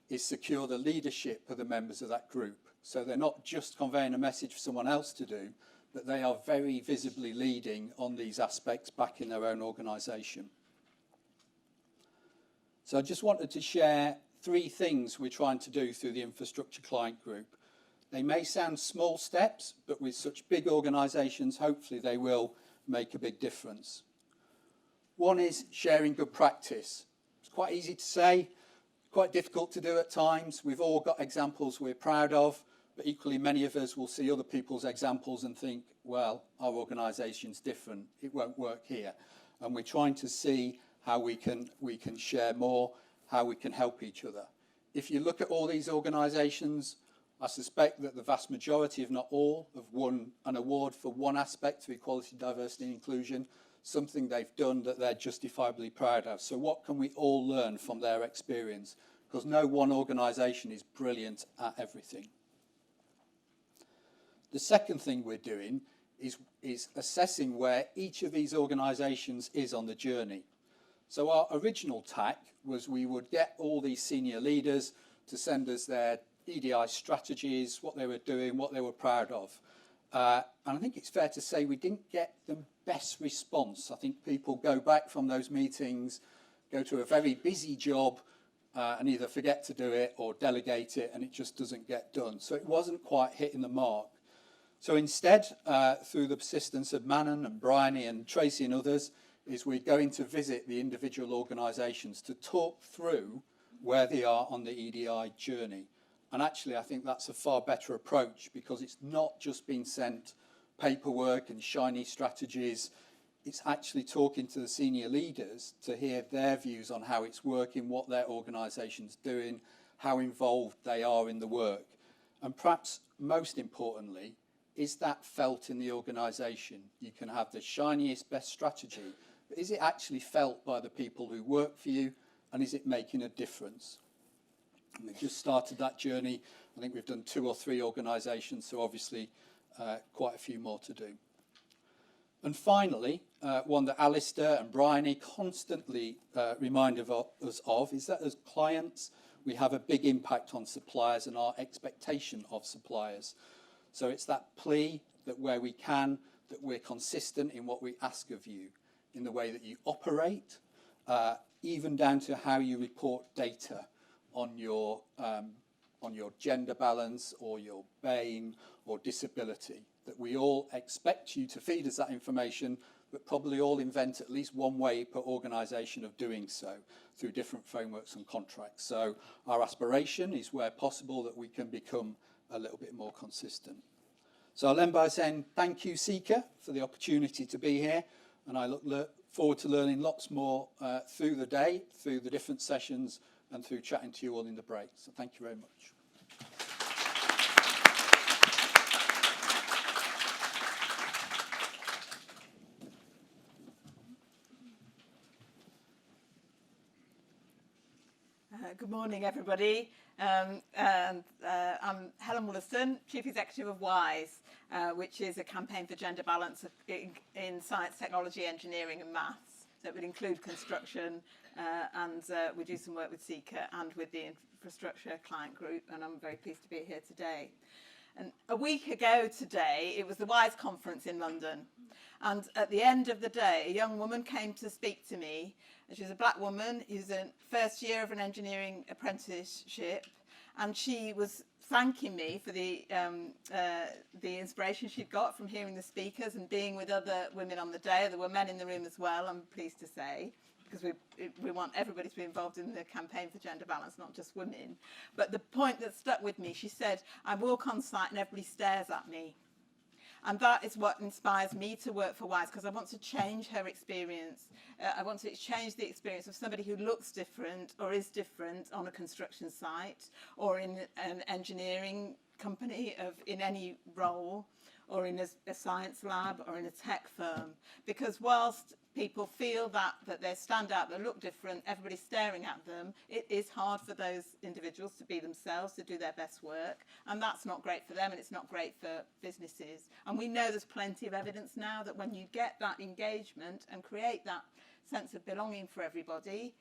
is secure the leadership of the members of that group. So they're not just conveying a message for someone else to do, but they are very visibly leading on these aspects back in their own organisation. So I just wanted to share 3 things we're trying to do through the Infrastructure Client Group. They may sound small steps, but with such big organisations, hopefully they will make a big difference. One is sharing good practice. It's quite easy to say, quite difficult to do at times. We've all got examples we're proud of, But equally, many of us will see other people's examples and think, well, our organisation's different, it won't work here. And we're trying to see how we can share more, how we can help each other. If you look at all these organisations, I suspect that the vast majority, if not all, have won an award for one aspect of equality, diversity and inclusion, something they've done that they're justifiably proud of. So what can we all learn from their experience? Because no one organisation is brilliant at everything. The second thing we're doing is assessing where each of these organisations is on the journey. So our original tack was we would get all these senior leaders to send us their EDI strategies, what they were doing, what they were proud of. And I think it's fair to say we didn't get the best response. I think people go back from those meetings, go to a very busy job, and either forget to do it or delegate it, and it just doesn't get done. So it wasn't quite hitting the mark. So instead, through the persistence of Manon and Bryony and Tracy and others, is we're going to visit the individual organisations to talk through where they are on the EDI journey. And actually, I think that's a far better approach, because it's not just being sent paperwork and shiny strategies. It's actually talking to the senior leaders to hear their views on how it's working, what their organisation's doing, how involved they are in the work. And perhaps most importantly, is that felt in the organisation? You can have the shiniest, best strategy, but is it actually felt by the people who work for you, and is it making a difference? And we've just started that journey. I think we've done 2 or 3 organisations, so obviously quite a few more to do. And finally, one that Alasdair and Bryony constantly remind us of is that as clients, we have a big impact on suppliers and our expectation of suppliers. So it's that plea that where we can, that we're consistent in what we ask of you, in the way that you operate, even down to how you report data on your gender balance or your BAME or disability, that we all expect you to feed us that information, but probably all invent at least one way per organisation of doing so through different frameworks and contracts. So our aspiration is, where possible, that we can become a little bit more consistent. So I'll end by saying thank you, CECA, for the opportunity to be here, and I look forward to learning lots more through the day, through the different sessions, and through chatting to you all in the break. So thank you very much. Good morning, everybody. I'm Helen Wollaston, Chief Executive of WISE, which is a campaign for gender balance in science, technology, engineering and maths. So it would include construction, and we do some work with CECA and with the infrastructure client group, and I'm very pleased to be here today. And a week ago today, it was the WISE conference in London. And at the end of the day, a young woman came to speak to me. She's a black woman who's in first year of an engineering apprenticeship, and she was thanking me for the inspiration she'd got from hearing the speakers and being with other women on the day. There were men in the room as well, I'm pleased to say, because we want everybody to be involved in the campaign for gender balance, not just women. But the point that stuck with me, she said, I walk on site and everybody stares at me. And that is what inspires me to work for WISE, because I want to change her experience. I want to change the experience of somebody who looks different or is different on a construction site or in an engineering company, in any role, or in a science lab or in a tech firm. Because whilst people feel that they stand out, they look different, everybody's staring at them, it is hard for those individuals to be themselves, to do their best work, and that's not great for them, and it's not great for businesses. And we know there's plenty of evidence now that when you get that engagement and create that sense of belonging for everybody,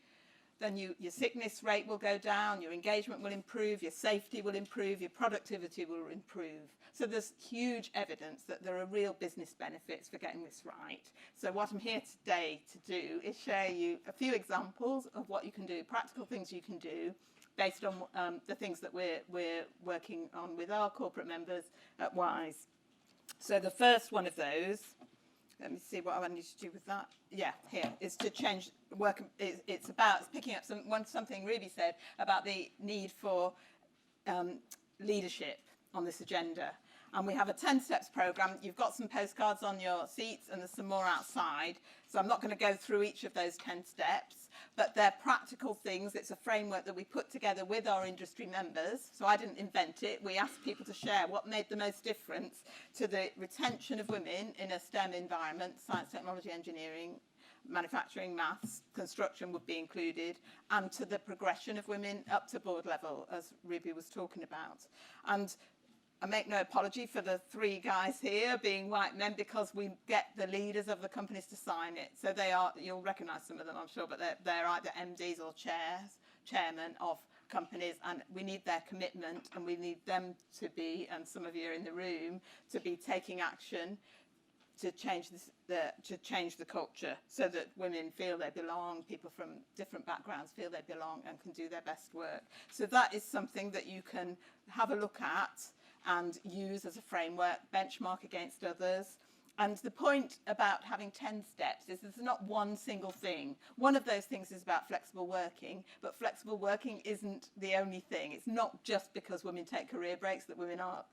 then your sickness rate will go down, your engagement will improve, your safety will improve, your productivity will improve. So there's huge evidence that there are real business benefits for getting this right. So what I'm here today to do is share you a few examples of what you can do, practical things you can do based on the things that we're working on with our corporate members at WISE. So the first one of those, let me see what I need to do with that. Yeah, here is to change work. It's picking up something Ruby said about the need for leadership on this agenda. And we have a 10 steps programme. You've got some postcards on your seats and there's some more outside. So I'm not going to go through each of those 10 steps, but they're practical things. It's a framework that we put together with our industry members. So I didn't invent it. We asked people to share what made the most difference to the retention of women in a STEM environment, science, technology, engineering, manufacturing, maths, construction would be included, and to the progression of women up to board level, as Ruby was talking about. And I make no apology for the 3 guys here being white men, because we get the leaders of the companies to sign it. So they are, you'll recognise some of them, I'm sure, but they're either MDs or chairmen of companies, and we need their commitment, and we need them to be, and some of you are in the room, to be taking action to change the culture, so that women feel they belong, people from different backgrounds feel they belong and can do their best work. So that is something that you can have a look at and use as a framework, benchmark against others. And the point about having 10 steps is there's not one single thing. One of those things is about flexible working, but flexible working isn't the only thing. It's not just because women take career breaks that women are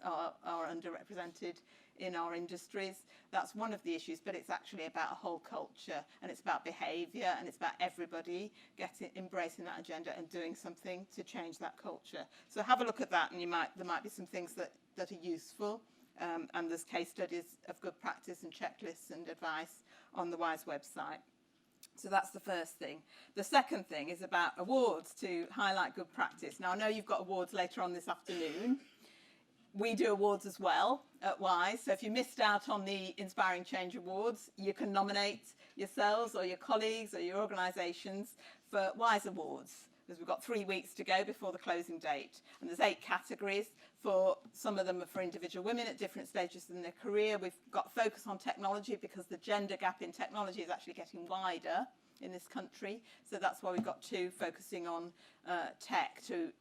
underrepresented in our industries. That's one of the issues, but it's actually about a whole culture, and it's about behaviour, and it's about everybody embracing that agenda and doing something to change that culture. So have a look at that, and there might be some things that are useful. And there's case studies of good practice and checklists and advice on the WISE website. So that's the first thing. The second thing is about awards to highlight good practice. Now, I know you've got awards later on this afternoon. We do awards as well at WISE. So if you missed out on the Inspiring Change Awards, you can nominate yourselves or your colleagues or your organisations for WISE Awards, because we've got 3 weeks to go before the closing date. And there's 8 categories. For some of them are for individual women at different stages in their career. We've got focus on technology, because the gender gap in technology is actually getting wider in this country. So that's why we've got 2 focusing on tech, to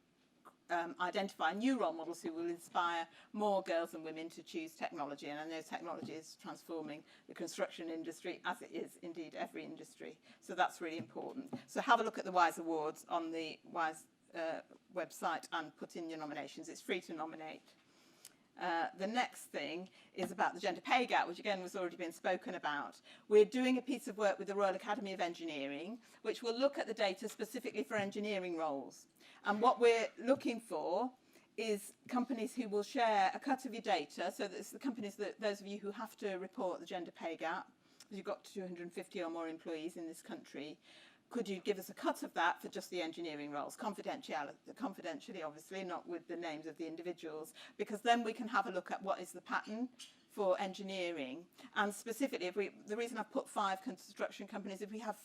identify new role models who will inspire more girls and women to choose technology. And I know technology is transforming the construction industry, as it is indeed every industry. So that's really important. So have a look at the WISE Awards on the WISE website and put in your nominations. It's free to nominate. The next thing is about the gender pay gap, which again has already been spoken about. We're doing a piece of work with the Royal Academy of Engineering, which will look at the data specifically for engineering roles. And what we're looking for is companies who will share a cut of your data. So that's the companies, those of you who have to report the gender pay gap, because you've got 250 or more employees in this country. Could you give us a cut of that for just the engineering roles? Confidentially, obviously, not with the names of the individuals, because then we can have a look at what is the pattern for engineering. And specifically, the reason I've put 5 construction companies, if we have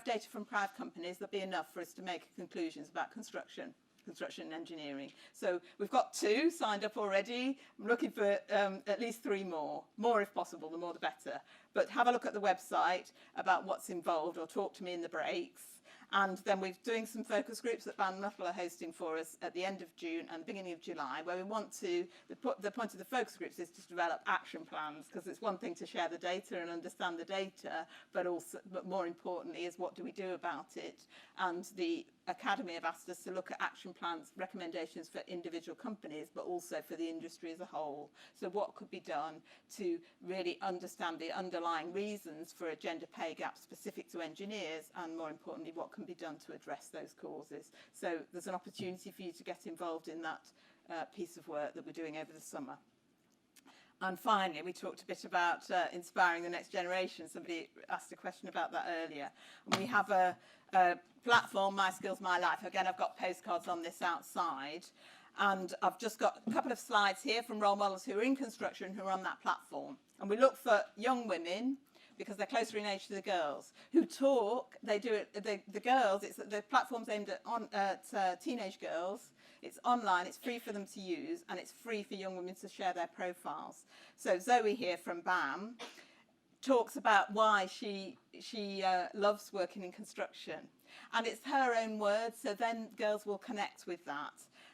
data from 5 companies, that'll be enough for us to make conclusions about construction and engineering. So we've got 2 signed up already. I'm looking for at least 3 more if possible, the more the better. But have a look at the website about what's involved, or talk to me in the breaks. And then we're doing some focus groups that Van Nuttall are hosting for us at the end of June and the beginning of July, where we want to, the point of the focus groups is to develop action plans, because it's one thing to share the data and understand the data, but more importantly is what do we do about it. And the Academy have asked us to look at action plans, recommendations for individual companies, but also for the industry as a whole. So what could be done to really understand the underlying reasons for a gender pay gap specific to engineers, and more importantly, what can be done to address those causes. So there's an opportunity for you to get involved in that piece of work that we're doing over the summer. And finally, we talked a bit about inspiring the next generation. Somebody asked a question about that earlier. And we have a platform, My Skills, My Life. Again, I've got postcards on this outside. And I've just got a couple of slides here from role models who are in construction who are on that platform. And we look for young women, because they're closer in age to the girls, who talk. They do it. The girls. The platform's aimed at teenage girls. It's online. It's free for them to use, and it's free for young women to share their profiles. So Zoe here from BAM talks about why she loves working in construction, and it's her own words. So then girls will connect with that.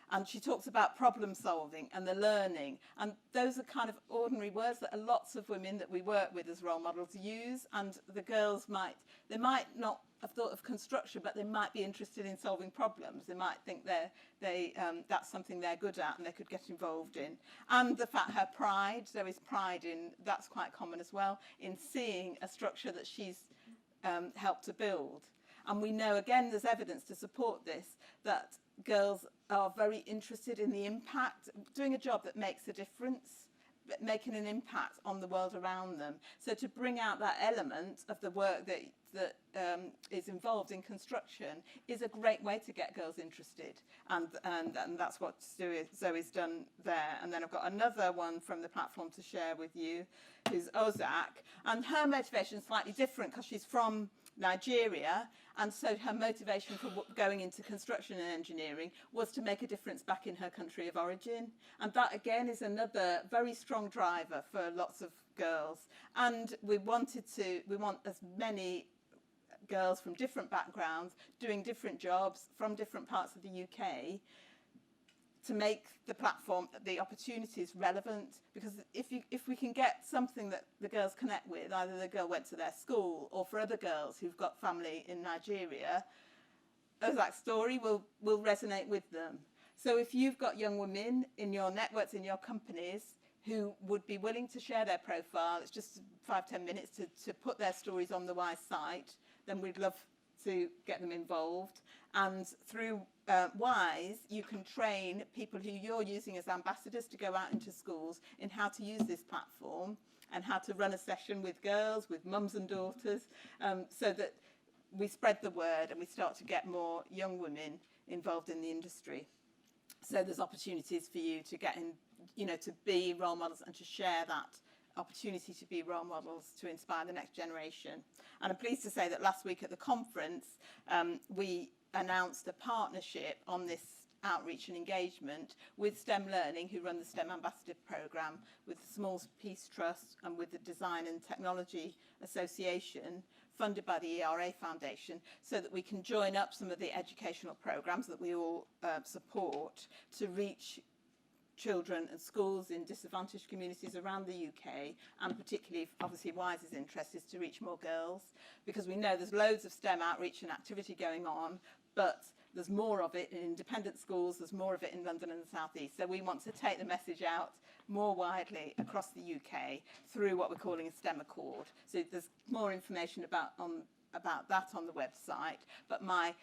And she talks about problem solving and the learning. And those are kind of ordinary words that lots of women that we work with as role models use. And the girls might not have thought of construction, but they might be interested in solving problems. They might think that's something they're good at and they could get involved in. And the fact her pride, there is pride in, that's quite common as well, in seeing a structure that she's helped to build. And we know, again, there's evidence to support this, that girls are very interested in the impact, doing a job that makes a difference, making an impact on the world around them. So to bring out that element of the work that is involved in construction is a great way to get girls interested. And that's what Zoe's done there. And then I've got another one from the platform to share with you, who's Ozak. And her motivation is slightly different because she's from Nigeria, and so her motivation for going into construction and engineering was to make a difference back in her country of origin. And that again is another very strong driver for lots of girls. And we want as many girls from different backgrounds doing different jobs from different parts of the UK to make the platform, the opportunities relevant, because if we can get something that the girls connect with, either the girl went to their school or for other girls who've got family in Nigeria, that story will resonate with them. So if you've got young women in your networks, in your companies, who would be willing to share their profile, it's just 5-10 minutes to put their stories on the WISE site, then we'd love to get them involved. And through WISE, you can train people who you're using as ambassadors to go out into schools in how to use this platform and how to run a session with girls, with mums and daughters, so that we spread the word and we start to get more young women involved in the industry. So there's opportunities for you to get in, to be role models and to share that opportunity to be role models to inspire the next generation. And I'm pleased to say that last week at the conference, we announced a partnership on this outreach and engagement with STEM Learning, who run the STEM Ambassador Programme, with the Small Peace Trust and with the Design and Technology Association, funded by the ERA Foundation, so that we can join up some of the educational programmes that we all support to reach children and schools in disadvantaged communities around the UK, and particularly, obviously, WISE's interest is to reach more girls, because we know there's loads of STEM outreach and activity going on, but there's more of it in independent schools, there's more of it in London and the South East. So we want to take the message out more widely across the UK through what we're calling a STEM Accord. So there's more information about that on the website, but my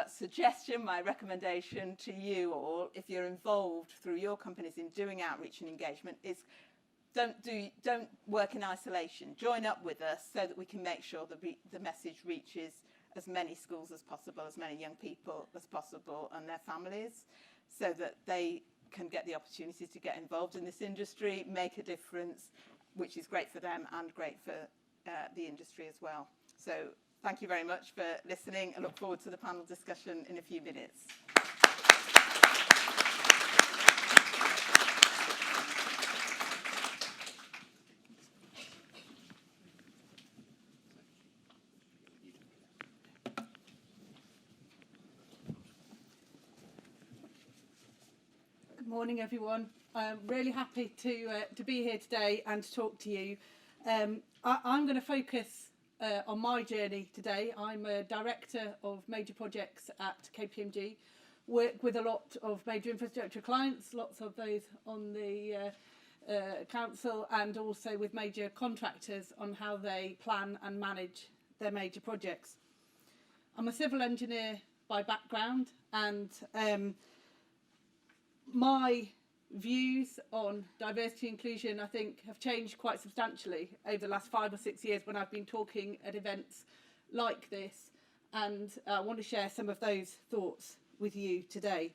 suggestion, my recommendation to you all, if you're involved through your companies in doing outreach and engagement, is don't work in isolation. Join up with us so that we can make sure that the message reaches as many schools as possible, as many young people as possible and their families, so that they can get the opportunities to get involved in this industry, make a difference, which is great for them and great for the industry as well. So thank you very much for listening. I look forward to the panel discussion in a few minutes. Good morning, everyone. I'm really happy to be here today and to talk to you. I'm going to focus on my journey today. I'm a director of major projects at KPMG, work with a lot of major infrastructure clients, lots of those on the council, and also with major contractors on how they plan and manage their major projects. I'm a civil engineer by background, and my views on diversity and inclusion, I think, have changed quite substantially over the last 5 or 6 years when I've been talking at events like this, and I want to share some of those thoughts with you today.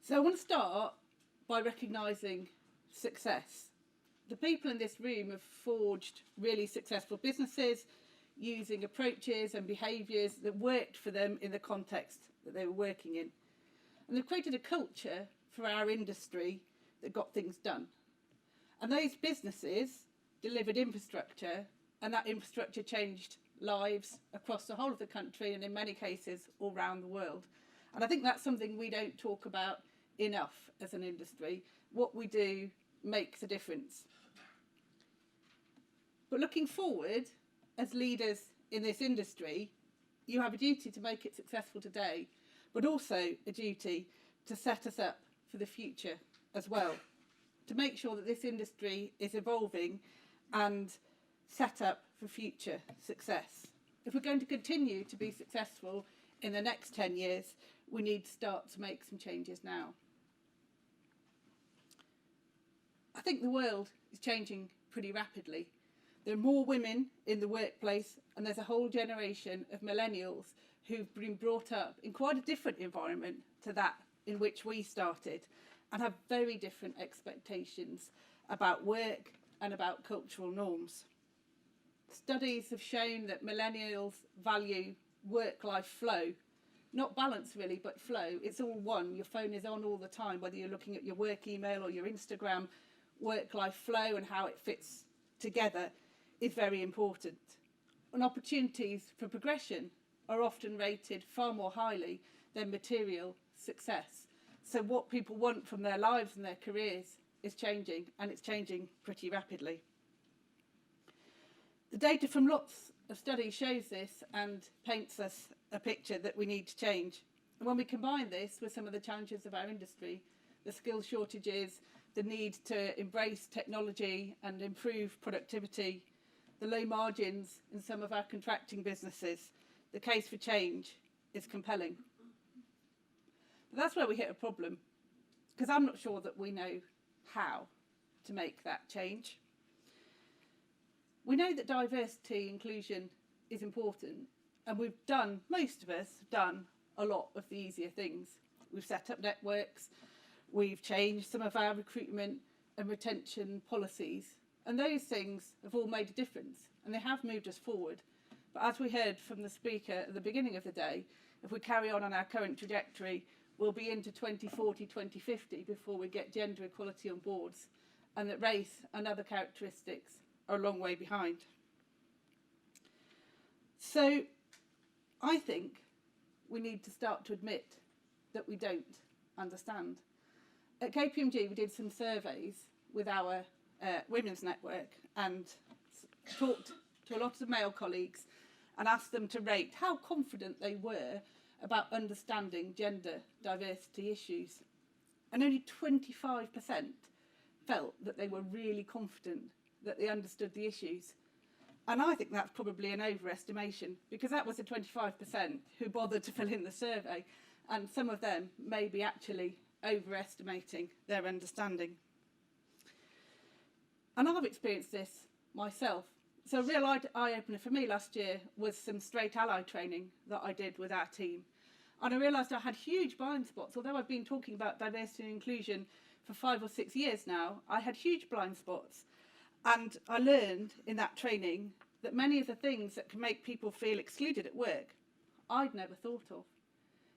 So I want to start by recognising success. The people in this room have forged really successful businesses using approaches and behaviours that worked for them in the context that they were working in. And they've created a culture for our industry that got things done. And those businesses delivered infrastructure, and that infrastructure changed lives across the whole of the country and in many cases all around the world. And I think that's something we don't talk about enough as an industry. What we do makes a difference. But looking forward, as leaders in this industry, you have a duty to make it successful today, but also a duty to set us up for the future as well, to make sure that this industry is evolving and set up for future success. If we're going to continue to be successful in the next 10 years, we need to start to make some changes now. I think the world is changing pretty rapidly. There are more women in the workplace, and there's a whole generation of millennials who've been brought up in quite a different environment to that in which we started, and have very different expectations about work and about cultural norms. Studies have shown that millennials value work-life flow, not balance really, but flow. It's all one. Your phone is on all the time, whether you're looking at your work email or your Instagram. Work-life flow and how it fits together is very important. And opportunities for progression are often rated far more highly than material success. So what people want from their lives and their careers is changing, and it's changing pretty rapidly. The data from lots of studies shows this and paints us a picture that we need to change. And when we combine this with some of the challenges of our industry, the skill shortages, the need to embrace technology and improve productivity, the low margins in some of our contracting businesses, the case for change is compelling. But that's where we hit a problem, because I'm not sure that we know how to make that change. We know that diversity inclusion is important, and we've done, most of us have done a lot of the easier things. We've set up networks, we've changed some of our recruitment and retention policies, and those things have all made a difference, and they have moved us forward. But as we heard from the speaker at the beginning of the day, if we carry on our current trajectory, we'll be into 2040, 2050 before we get gender equality on boards, and that race and other characteristics are a long way behind. So I think we need to start to admit that we don't understand. At KPMG, we did some surveys with our women's network and talked to a lot of male colleagues and asked them to rate how confident they were about understanding gender diversity issues. And only 25% felt that they were really confident that they understood the issues. And I think that's probably an overestimation, because that was the 25% who bothered to fill in the survey, and some of them may be actually overestimating their understanding. And I've experienced this myself. So a real eye-opener for me last year was some straight ally training that I did with our team. And I realised I had huge blind spots. Although I've been talking about diversity and inclusion for 5 or 6 years now, I had huge blind spots. And I learned in that training that many of the things that can make people feel excluded at work, I'd never thought of.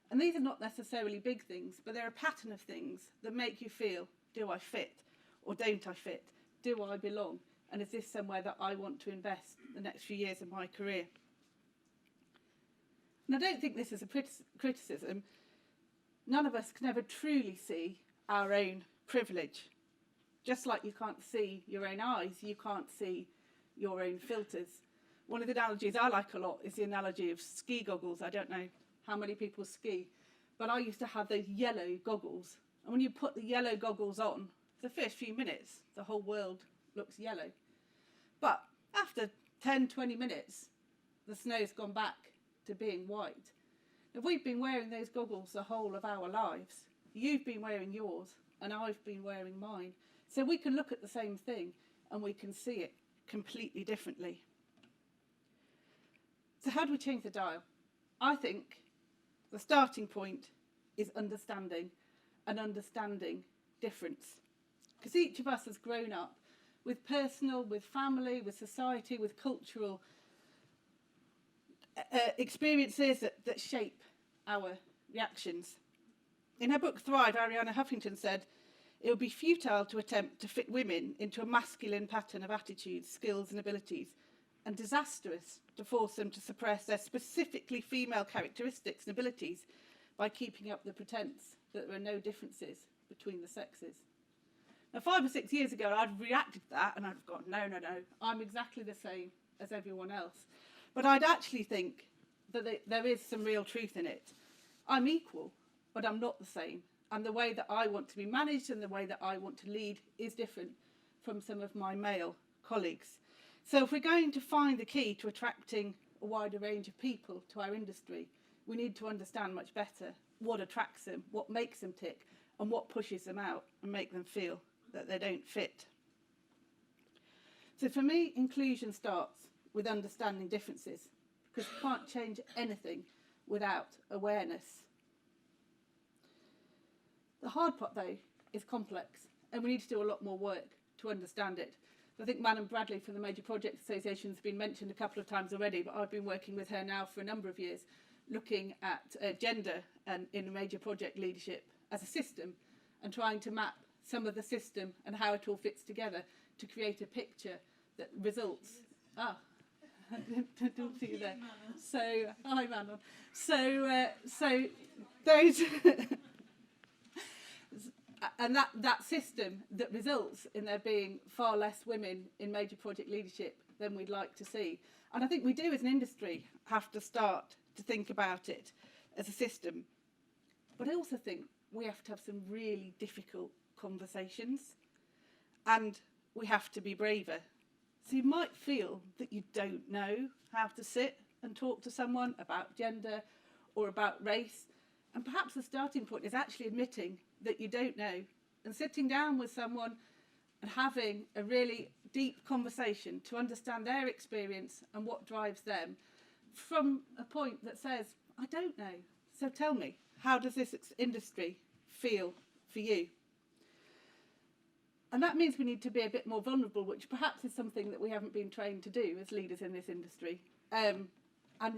And these are not necessarily big things, but they're a pattern of things that make you feel, do I fit or don't I fit? Do I belong? And is this somewhere that I want to invest the next few years of my career? And I don't think this is a criticism. None of us can ever truly see our own privilege. Just like you can't see your own eyes, you can't see your own filters. One of the analogies I like a lot is the analogy of ski goggles. I don't know how many people ski, but I used to have those yellow goggles. And when you put the yellow goggles on, the first few minutes, the whole world looks yellow. But after 10, 20 minutes, the snow's gone back to being white. If we've been wearing those goggles the whole of our lives, you've been wearing yours and I've been wearing mine. So we can look at the same thing and we can see it completely differently. So how do we change the dial? I think the starting point is understanding and understanding difference. Because each of us has grown up with personal, with family, with society, with cultural experiences that shape our reactions. In her book Thrive, Arianna Huffington said, "It would be futile to attempt to fit women into a masculine pattern of attitudes, skills and abilities, and disastrous to force them to suppress their specifically female characteristics and abilities by keeping up the pretence that there are no differences between the sexes. Now, 5 or 6 years ago, I'd reacted to that and I'd gone, no, I'm exactly the same as everyone else. But I'd actually think that there is some real truth in it. I'm equal, but I'm not the same. And the way that I want to be managed and the way that I want to lead is different from some of my male colleagues. So if we're going to find the key to attracting a wider range of people to our industry, we need to understand much better what attracts them, what makes them tick, and what pushes them out and make them feel that they don't fit. So for me, inclusion starts with understanding differences, because you can't change anything without awareness. The hard part, though, is complex, and we need to do a lot more work to understand it. I think Madam Bradley from the Major Project Association has been mentioned a couple of times already, but I've been working with her now for a number of years, looking at gender and in major project leadership as a system, and trying to map some of the system and how it all fits together to create a picture that results. I didn't see you there. So, hi Manon. So those and that system that results in there being far less women in major project leadership than we'd like to see. And I think we do as an industry have to start to think about it as a system. But I also think we have to have some really difficult conversations, and we have to be braver. So you might feel that you don't know how to sit and talk to someone about gender or about race, and perhaps the starting point is actually admitting that you don't know and sitting down with someone and having a really deep conversation to understand their experience and what drives them from a point that says, I don't know, so tell me, how does this industry feel for you? And that means we need to be a bit more vulnerable, which perhaps is something that we haven't been trained to do as leaders in this industry, and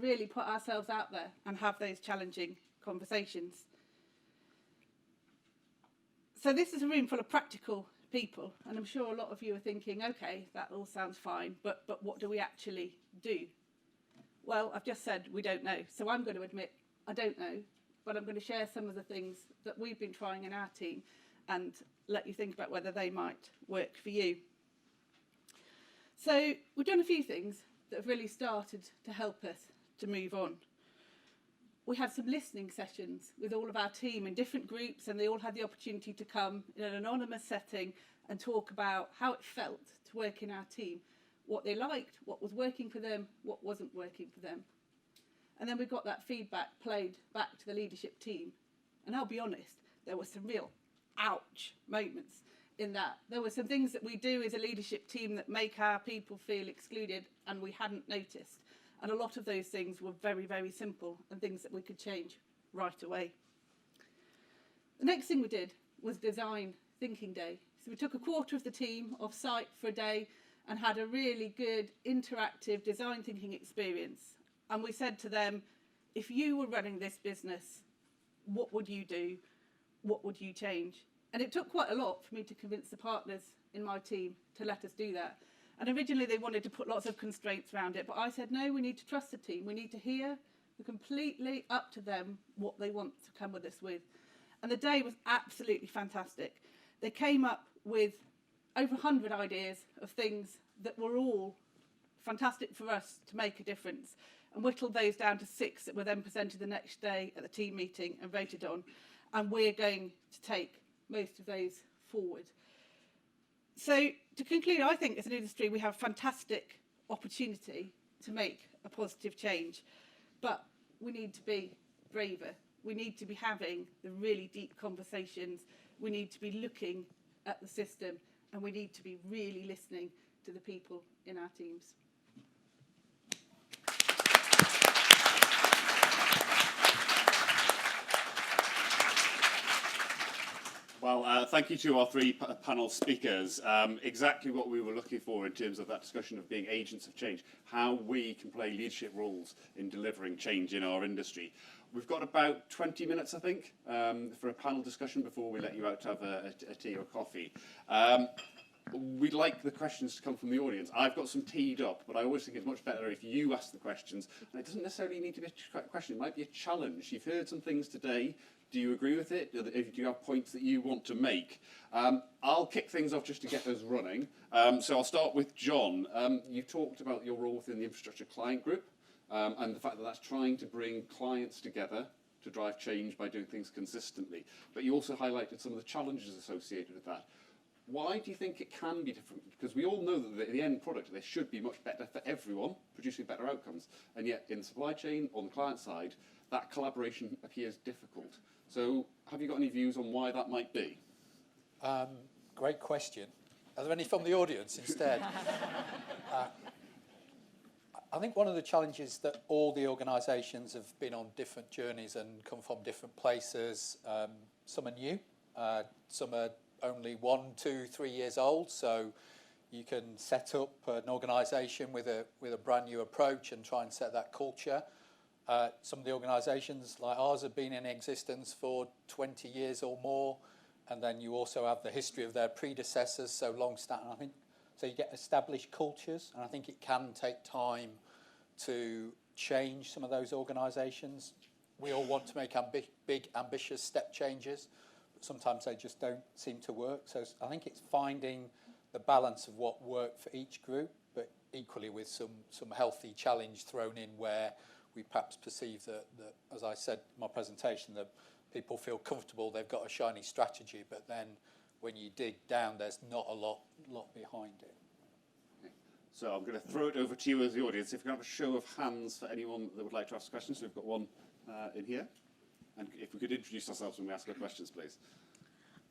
really put ourselves out there and have those challenging conversations. So this is a room full of practical people, and I'm sure a lot of you are thinking, okay, that all sounds fine, but what do we actually do? Well, I've just said we don't know, so I'm going to admit I don't know, but I'm going to share some of the things that we've been trying in our team and let you think about whether they might work for you. So we've done a few things that have really started to help us to move on. We had some listening sessions with all of our team in different groups, and they all had the opportunity to come in an anonymous setting and talk about how it felt to work in our team, what they liked, what was working for them, what wasn't working for them. And then we got that feedback played back to the leadership team. And I'll be honest, there were some real ouch moments in that. There were some things that we do as a leadership team that make our people feel excluded and we hadn't noticed. And a lot of those things were very, very simple and things that we could change right away. The next thing we did was design thinking day. So we took a quarter of the team off site for a day and had a really good interactive design thinking experience. And we said to them, if you were running this business, what would you do? What would you change? And it took quite a lot for me to convince the partners in my team to let us do that. And originally they wanted to put lots of constraints around it, but I said, no, we need to trust the team. We need to hear completely up to them what they want to come with us with. And the day was absolutely fantastic. They came up with over 100 ideas of things that were all fantastic for us to make a difference, and whittled those down to 6 that were then presented the next day at the team meeting and voted on. And we're going to take most of those forward. So to conclude, I think as an industry we have a fantastic opportunity to make a positive change, but we need to be braver. We need to be having the really deep conversations. We need to be looking at the system, and we need to be really listening to the people in our teams. Well, thank you to our three panel speakers. Exactly what we were looking for in terms of that discussion of being agents of change, how we can play leadership roles in delivering change in our industry. We've got about 20 minutes, I think, for a panel discussion before we let you out to have a tea or coffee. we'd like the questions to come from the audience. I've got some teed up, but I always think it's much better if you ask the questions. And it doesn't necessarily need to be a question. It might be a challenge. You've heard some things today. Do you agree with it? Do you have points that you want to make? I'll kick things off just to get us running. So I'll start with John. You talked about your role within the infrastructure client group and the fact that that's trying to bring clients together to drive change by doing things consistently. But you also highlighted some of the challenges associated with that. Why do you think it can be different? Because we all know that the end product, this should be much better for everyone, producing better outcomes. And yet in the supply chain, on the client side, that collaboration appears difficult. So have you got any views on why that might be? Great question. Are there any from the audience instead? I think one of the challenges that all the organisations have been on different journeys and come from different places. Some are new, some are only 1, 2, 3 years old. So you can set up an organisation with a brand new approach and try and set that culture. Some of the organisations like ours have been in existence for 20 years or more, and then you also have the history of their predecessors, so long-standing. I think so. You get established cultures, and I think it can take time to change some of those organisations. We all want to make big, ambitious step changes, but sometimes they just don't seem to work. So I think it's finding the balance of what worked for each group, but equally with some healthy challenge thrown in where we perhaps perceive that, as I said in my presentation, that people feel comfortable, they've got a shiny strategy, but then when you dig down, there's not a lot behind it. So I'm going to throw it over to you as the audience. If you can have a show of hands for anyone that would like to ask questions. So we've got one in here. And if we could introduce ourselves when we ask our questions, please.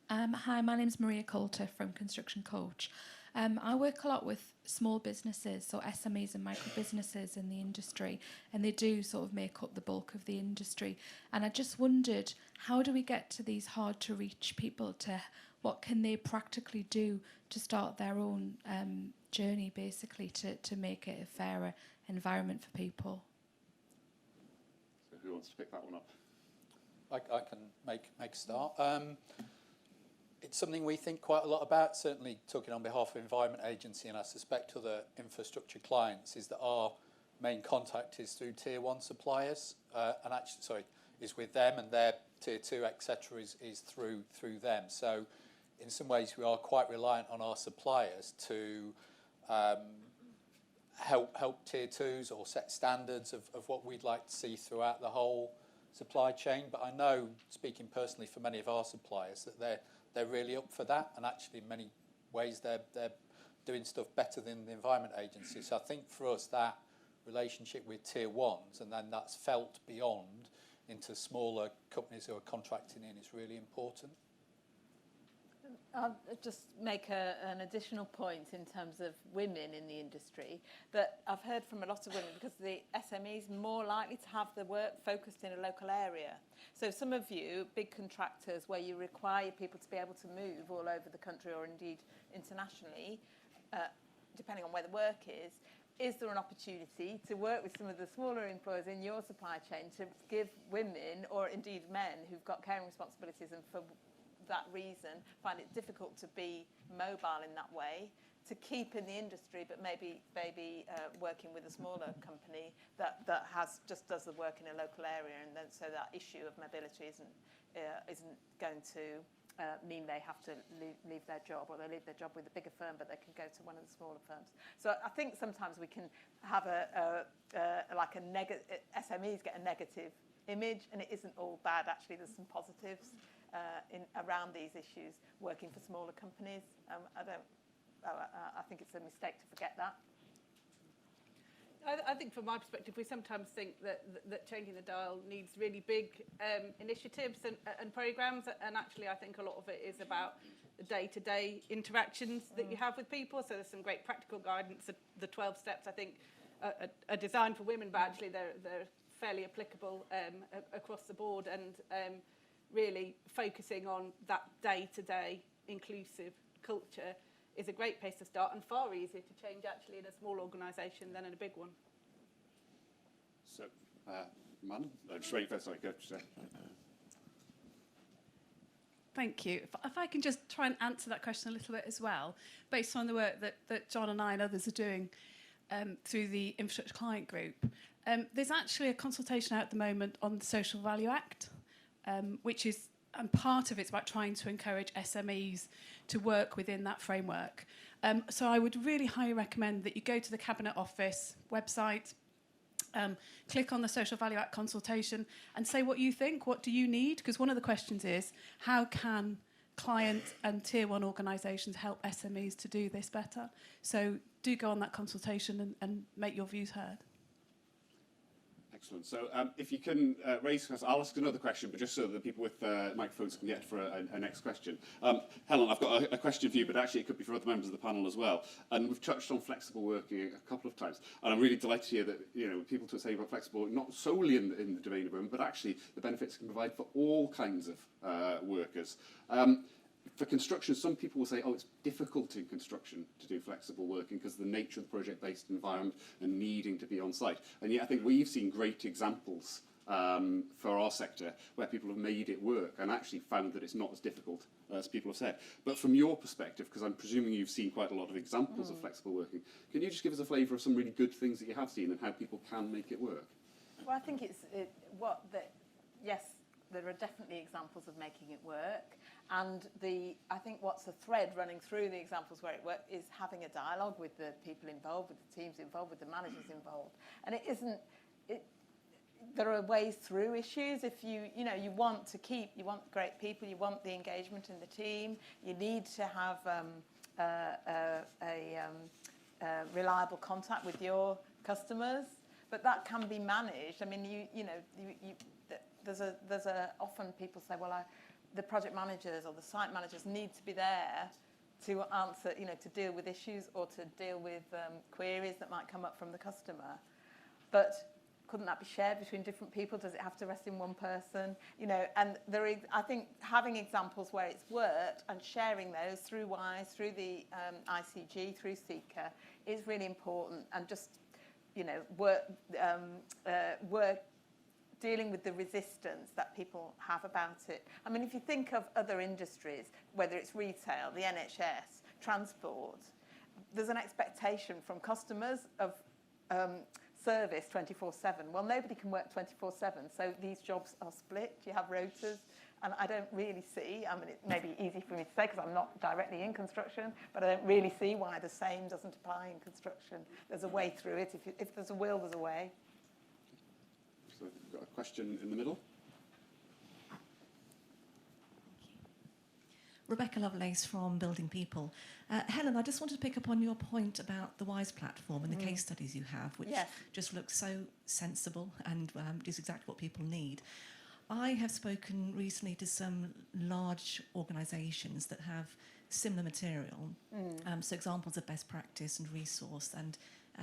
Hi, my name's Maria Coulter from Construction Coach. I work a lot with small businesses, so SMEs and micro businesses in the industry, and they do sort of make up the bulk of the industry. And I just wondered, how do we get to these hard to reach people? What can they practically do to start their own journey, basically, to make it a fairer environment for people? So who wants to pick that one up? I can make a start. It's something we think quite a lot about, certainly talking on behalf of Environment Agency, and I suspect other infrastructure clients, is that our main contact is through Tier 1 suppliers, is with them, and their Tier 2, etc. is through them. So in some ways we are quite reliant on our suppliers to help Tier 2s or set standards of what we'd like to see throughout the whole supply chain. But I know, speaking personally for many of our suppliers, that they're really up for that, and actually in many ways they're doing stuff better than the Environment Agency. So I think for us that relationship with Tier 1s, and then that's felt beyond into smaller companies who are contracting in, is really important. I'll just make an additional point in terms of women in the industry, that I've heard from a lot of women, because the SMEs are more likely to have the work focused in a local area. So some of you, big contractors where you require people to be able to move all over the country or indeed internationally, depending on where the work is there an opportunity to work with some of the smaller employers in your supply chain to give women, or indeed men, who've got caring responsibilities and for that reason find it difficult to be mobile in that way, to keep in the industry, but maybe working with a smaller company that just does the work in a local area, and then so that issue of mobility isn't going to mean they have to leave their job, or they leave their job with a bigger firm, but they can go to one of the smaller firms. So I think sometimes we can have SMEs get a negative image, and it isn't all bad. Actually, there's some positives around these issues working for smaller companies. I think it's a mistake to forget that. I think from my perspective, we sometimes think that changing the dial needs really big initiatives and programmes, and actually I think a lot of it is about the day-to-day interactions that you have with people. So there's some great practical guidance. The 12 steps, I think, are designed for women, but actually they're fairly applicable across the board, and really focusing on that day-to-day inclusive culture is a great place to start, and far easier to change actually in a small organisation than in a big one. So, man, just wait for sorry, go. Thank you. If I can just try and answer that question a little bit as well, based on the work that John and I and others are doing through the Infrastructure Client Group. There's actually a consultation out at the moment on the Social Value Act, which is, and part of it's about trying to encourage SMEs to work within that framework. So I would really highly recommend that you go to the Cabinet Office website, click on the Social Value Act consultation and say what you think, what do you need? Because one of the questions is, how can client and tier one organisations help SMEs to do this better? So do go on that consultation and make your views heard. Excellent. So if you can raise, I'll ask another question, but just so that the people with microphones can get for a next question. Helen, I've got a question for you, but actually it could be for other members of the panel as well. And we've touched on flexible working a couple of times, and I'm really delighted to hear that people to say about flexible, not solely in the domain of women, but actually the benefits it can provide for all kinds of workers. For construction, some people will say, oh, it's difficult in construction to do flexible working because of the nature of the project-based environment and needing to be on site. And yet I think we've seen great examples for our sector where people have made it work and actually found that it's not as difficult as people have said. But from your perspective, because I'm presuming you've seen quite a lot of examples of flexible working, can you just give us a flavour of some really good things that you have seen and how people can make it work? Well, I think yes, there are definitely examples of making it work. And I think what's a thread running through the examples where it worked is having a dialogue with the people involved, with the teams involved, with the managers involved. And there are ways through issues. If you want great people, you want the engagement in the team, you need to have a reliable contact with your customers, but that can be managed. I mean, often people say, well, the project managers or the site managers need to be there to answer, to deal with issues or to deal with queries that might come up from the customer. But couldn't that be shared between different people? Does it have to rest in one person? And I think having examples where it's worked and sharing those through WISE, through the ICG, through CECA is really important. And just, work dealing with the resistance that people have about it. I mean, if you think of other industries, whether it's retail, the NHS, transport, there's an expectation from customers of service 24/7. Well, nobody can work 24/7, so these jobs are split. You have rotas, and I don't really see, I mean, it may be easy for me to say because I'm not directly in construction, but I don't really see why the same doesn't apply in construction. There's a way through it. If there's a will, there's a way. So we've got a question in the middle. Rebecca Lovelace from Building People. Helen, I just wanted to pick up on your point about the WISE platform and the case studies you have, which just look so sensible and is exactly what people need. I have spoken recently to some large organisations that have similar material, so examples of best practice and resource, and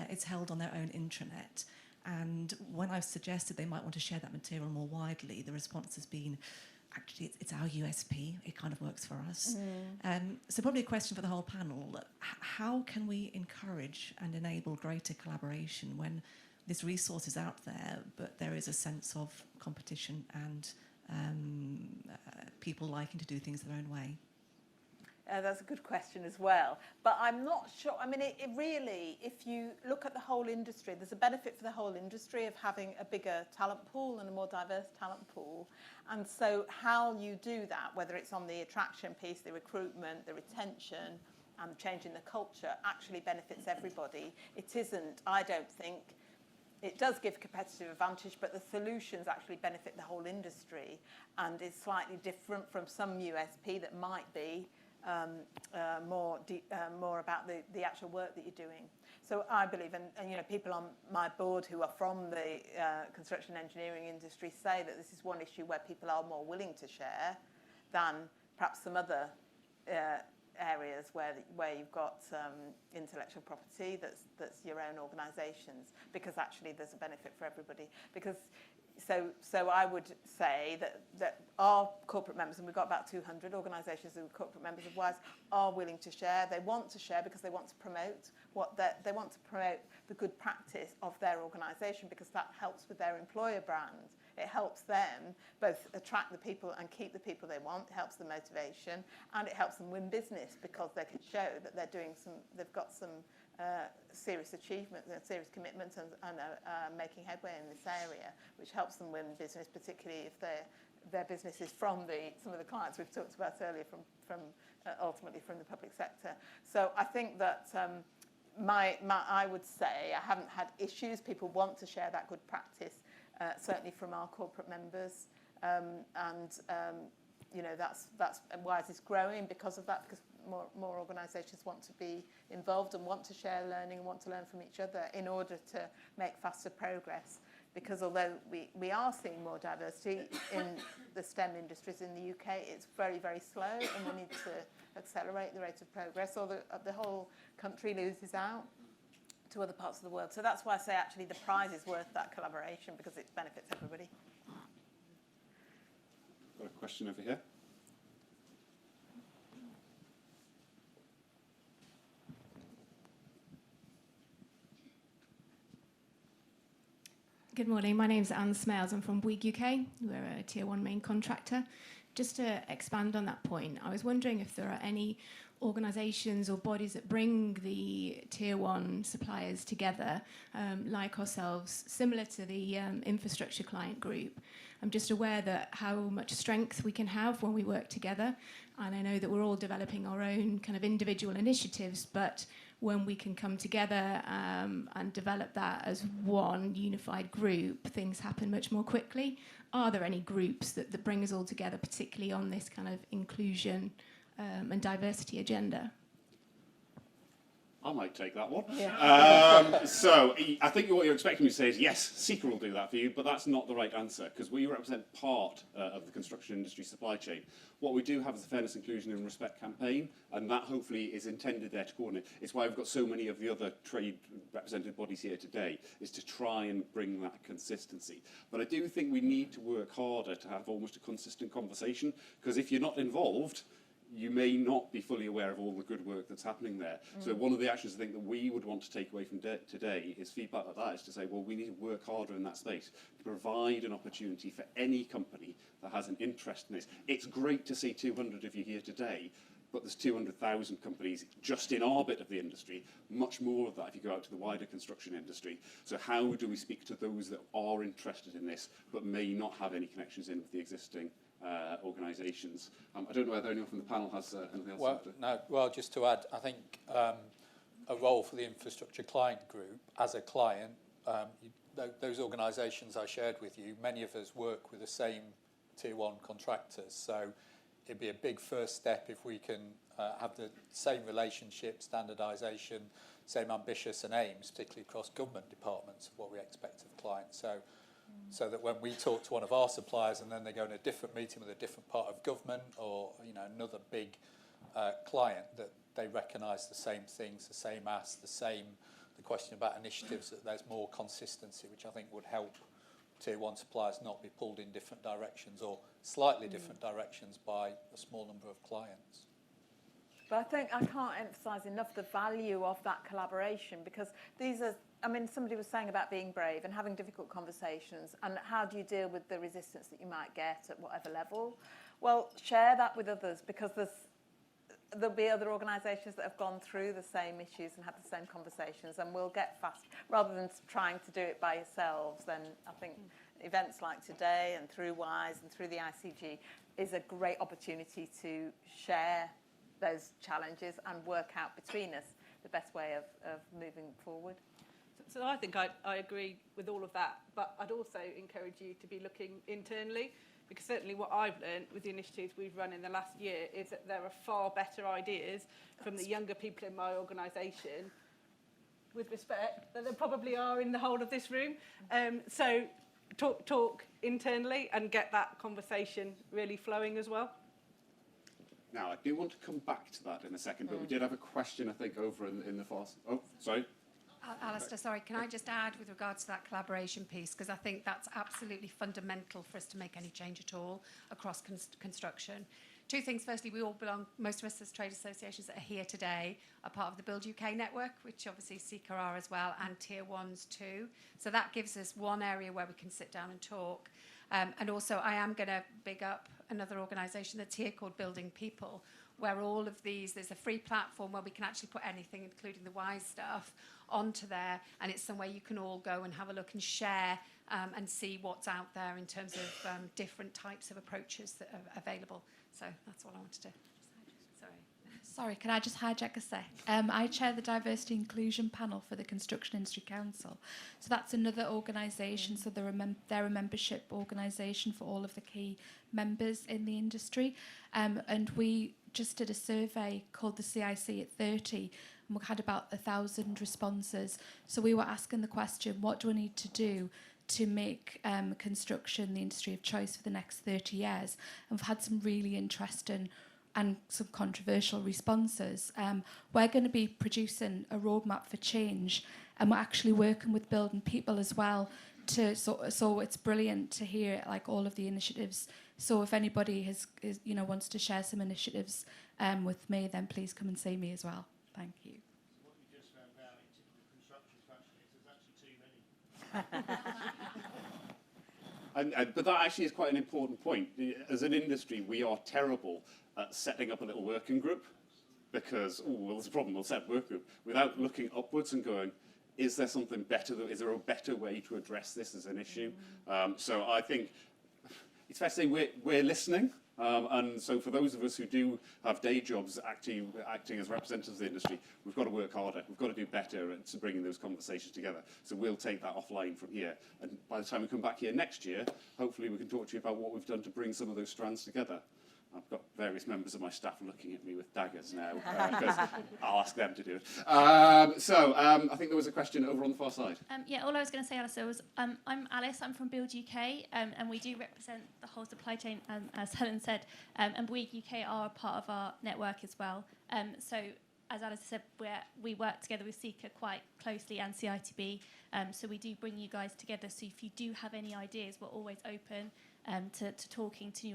it's held on their own intranet. And when I've suggested they might want to share that material more widely, the response has been, actually, it's our USP. It kind of works for us. So probably a question for the whole panel. How can we encourage and enable greater collaboration when this resource is out there, but there is a sense of competition and people liking to do things their own way? That's a good question as well. But I'm not sure. I mean, it really, if you look at the whole industry, there's a benefit for the whole industry of having a bigger talent pool and a more diverse talent pool. And so how you do that, whether it's on the attraction piece, the recruitment, the retention, and changing the culture, actually benefits everybody. It isn't, I don't think, it does give competitive advantage, but the solutions actually benefit the whole industry and is slightly different from some USP that might be more about the actual work that you're doing. So I believe, and people on my board who are from the construction engineering industry say that this is one issue where people are more willing to share than perhaps some other areas where you've got intellectual property that's your own organisations, because actually there's a benefit for everybody. Because so I would say that our corporate members, and we've got about 200 organisations who are corporate members of WISE, are willing to share. They want to share because they want to promote the good practice of their organisation, because that helps with their employer brand. it helps them both attract the people and keep the people they want. It helps the motivation, and it helps them win business because they can show that they've got some serious achievements and serious commitments and making headway in this area, which helps them win business, particularly if their business is from some of the clients we've talked about earlier, from ultimately from the public sector. So I think that I would say I haven't had issues. People want to share that good practice, certainly from our corporate members, you know, that's WISE is growing because of that, because more organisations want to be involved and want to share learning and want to learn from each other in order to make faster progress. Because although we are seeing more diversity in the STEM industries in the UK, it's very, very slow, and we need to accelerate the rate of progress, or the whole country loses out to other parts of the world. So that's why I say actually the prize is worth that collaboration, because it benefits everybody. Got a question over here. Good morning, my name's Anne Smales, I'm from Bouygues UK, we're a Tier 1 main contractor. Just to expand on that point, I was wondering if there are any organisations or bodies that bring the Tier 1 suppliers together, like ourselves, similar to the infrastructure client group. I'm just aware that how much strength we can have when we work together, and I know that we're all developing our own kind of individual initiatives, but when we can come together and develop that as one unified group, things happen much more quickly. Are there any groups that bring us all together, particularly on this kind of inclusion and diversity agenda? I might take that one. Yeah. So I think what you're expecting me to say is, yes, CECA will do that for you, but that's not the right answer, because we represent part of the construction industry supply chain. What we do have is the Fairness, Inclusion and Respect campaign, and that hopefully is intended there to coordinate. It's why we've got so many of the other trade represented bodies here today, is to try and bring that consistency. But I do think we need to work harder to have almost a consistent conversation, because if you're not involved, you may not be fully aware of all the good work that's happening there. So one of the actions I think that we would want to take away from today is feedback like that, is to say, well, we need to work harder in that space to provide an opportunity for any company that has an interest in this. It's great to see 200 of you here today, but there's 200,000 companies just in our bit of the industry, much more of that if you go out to the wider construction industry. So how do we speak to those that are interested in this, but may not have any connections in with the existing organisations? I don't know whether anyone from the panel has anything else. Well, just to add, I think a role for the infrastructure client group as a client, those organisations I shared with you, many of us work with the same Tier 1 contractors, so it'd be a big first step if we can have the same relationship, standardisation, same ambitions and aims, particularly across government departments, of what we expect of clients. So that when we talk to one of our suppliers and then they go in a different meeting with a different part of government, or another big client, that they recognise the same things, the same ask, the question about initiatives, that there's more consistency, which I think would help Tier 1 suppliers not be pulled in different directions or slightly different directions by a small number of clients. But I think I can't emphasise enough the value of that collaboration, because these are, I mean, somebody was saying about being brave and having difficult conversations, and how do you deal with the resistance that you might get at whatever level? Well, share that with others, because there'll be other organisations that have gone through the same issues and had the same conversations, and we'll get fast, rather than trying to do it by yourselves. Then I think events like today and through WISE and through the ICG is a great opportunity to share those challenges and work out between us the best way of moving forward. So I think I agree with all of that, but I'd also encourage you to be looking internally, because certainly what I've learned with the initiatives we've run in the last year is that there are far better ideas from the younger people in my organisation, with respect, than there probably are in the whole of this room. So talk internally and get that conversation really flowing as well. Now, I do want to come back to that in a second, but we did have a question, I think, over in the far... Oh, sorry. Alasdair, sorry, can I just add with regards to that collaboration piece, because I think that's absolutely fundamental for us to make any change at all across construction. Two things. Firstly, we all belong, most of us as trade associations that are here today are part of the Build UK network, which obviously CECA are as well, and Tier 1s too. So that gives us one area where we can sit down and talk. And also, I am going to big up another organisation that's here called Building People, where all of these, there's a free platform where we can actually put anything, including the WISE stuff, onto there, and it's somewhere you can all go and have a look and share and see what's out there in terms of different types of approaches that are available. So that's all I wanted to. Sorry, can I just hijack a sec? I chair the Diversity Inclusion Panel for the Construction Industry Council. So that's another organisation, so they're a membership organisation for all of the key members in the industry. And we just did a survey called the CIC at 30, and we had about 1,000 responses. So we were asking the question, what do I need to do to make construction the industry of choice for the next 30 years? And we've had some really interesting and some controversial responses. We're going to be producing a roadmap for change, and we're actually working with Building People as well. So it's brilliant to hear like all of the initiatives. So if anybody wants to share some initiatives with me, then please come and see me as well. Thank you. So what we just found out in typical construction is there's actually too many. But that actually is quite an important point. As an industry, we are terrible at setting up a little working group because, there's a problem, we'll set up a working group without looking upwards and going, is there something better? Is there a better way to address this as an issue? So I think it's fair to say we're listening. And so for those of us who do have day jobs acting as representatives of the industry, we've got to work harder. We've got to do better at bringing those conversations together. So we'll take that offline from here. And by the time we come back here next year, hopefully we can talk to you about what we've done to bring some of those strands together. I've got various members of my staff looking at me with daggers now, because I'll ask them to do it. I think there was a question over on the far side. Yeah, all I was going to say, Alasdair, was I'm Alice, I'm from Build UK, and we do represent the whole supply chain, as Helen said, and Bouygues UK are a part of our network as well. So, as Alice said, we work together with CECA quite closely and CITB, so we do bring you guys together. So if you do have any ideas, we're always open to talking to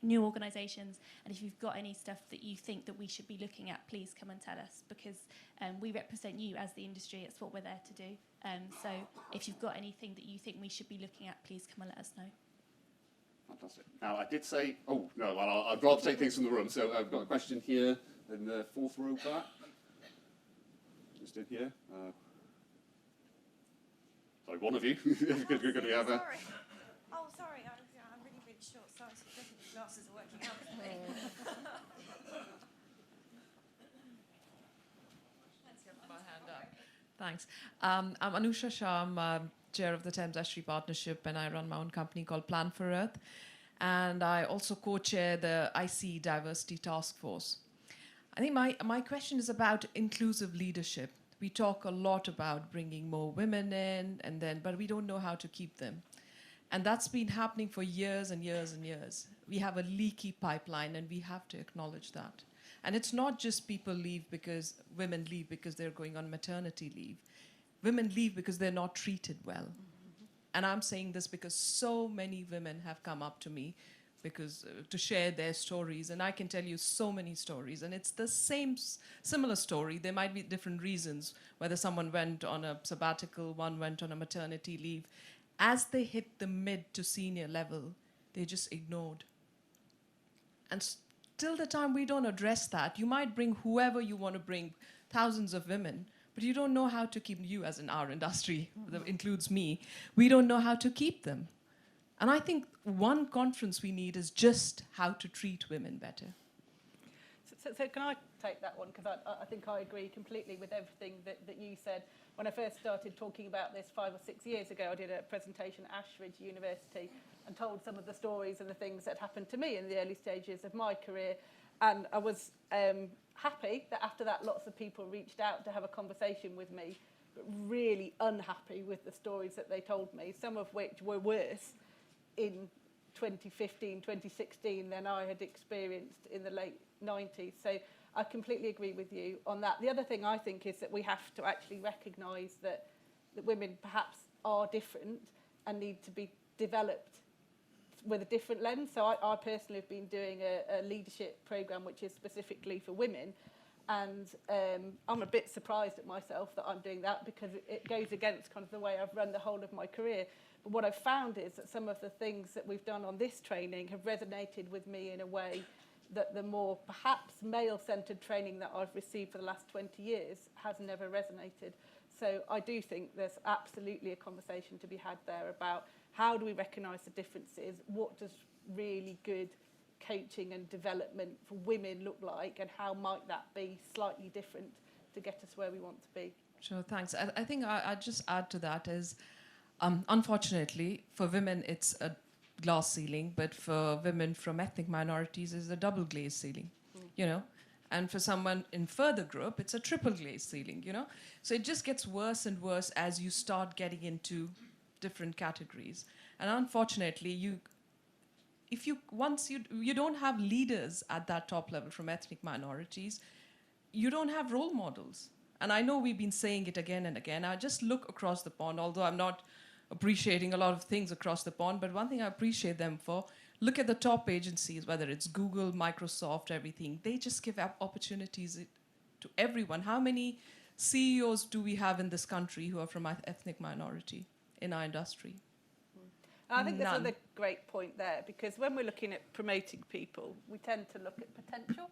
new organisations, and if you've got any stuff that you think that we should be looking at, please come and tell us, because we represent you as the industry. It's what we're there to do. So if you've got anything that you think we should be looking at, please come and let us know. Fantastic. Now, I did say, I'd rather take things from the room, so I've got a question here in the fourth row back. Just in here. Sorry, one of you. Good to have a... Sorry. Oh, sorry. I'm really short. Sorry, the glasses are working out for me. Let's get my hand up. Thanks. I'm Anusha Shah. I'm chair of the Thames Estuary Partnership, and I run my own company called Plan for Earth. And I also co-chair the IC Diversity Task Force. I think my question is about inclusive leadership. We talk a lot about bringing more women in, but we don't know how to keep them. And that's been happening for years and years and years. We have a leaky pipeline, and we have to acknowledge that. And it's not just women leave because they're going on maternity leave. Women leave because they're not treated well. Mm-hmm. And I'm saying this because so many women have come up to me to share their stories, and I can tell you so many stories, and it's the similar story. There might be different reasons, whether someone went on a sabbatical, one went on a maternity leave. As they hit the mid to senior level, they're just ignored. And till the time we don't address that, you might bring whoever you want to bring, thousands of women, but you don't know how to keep you as in our industry, that includes me, we don't know how to keep them. And I think one conference we need is just how to treat women better. So can I take that one? Because I think I agree completely with everything that you said. When I first started talking about this 5 or 6 years ago, I did a presentation at Ashridge University and told some of the stories and the things that happened to me in the early stages of my career. And I was happy that after that lots of people reached out to have a conversation with me, but really unhappy with the stories that they told me, some of which were worse in 2015, 2016 than I had experienced in the late 90s. So I completely agree with you on that. The other thing I think is that we have to actually recognise that women perhaps are different and need to be developed with a different lens. So I personally have been doing a leadership programme which is specifically for women, And I'm a bit surprised at myself that I'm doing that, because it goes against kind of the way I've run the whole of my career. But what I've found is that some of the things that we've done on this training have resonated with me in a way that the more perhaps male-centred training that I've received for the last 20 years has never resonated. So I do think there's absolutely a conversation to be had there about how do we recognise the differences, what does really good coaching and development for women look like, and how might that be slightly different to get us where we want to be. Sure, thanks. I think I'd just add to that is, unfortunately, for women it's a glass ceiling, but for women from ethnic minorities it's a double glazed ceiling, you know. And for someone in further group, it's a triple glazed ceiling, you know. So it just gets worse and worse as you start getting into different categories. And unfortunately, once you don't have leaders at that top level from ethnic minorities, you don't have role models. And I know we've been saying it again and again. I just look across the pond, although I'm not appreciating a lot of things across the pond, but one thing I appreciate them for, look at the top agencies, whether it's Google, Microsoft, everything. They just give up opportunities to everyone. How many CEOs do we have in this country who are from ethnic minority in our industry? I think there's None. another great point there, because when we're looking at promoting people, we tend to look at potential.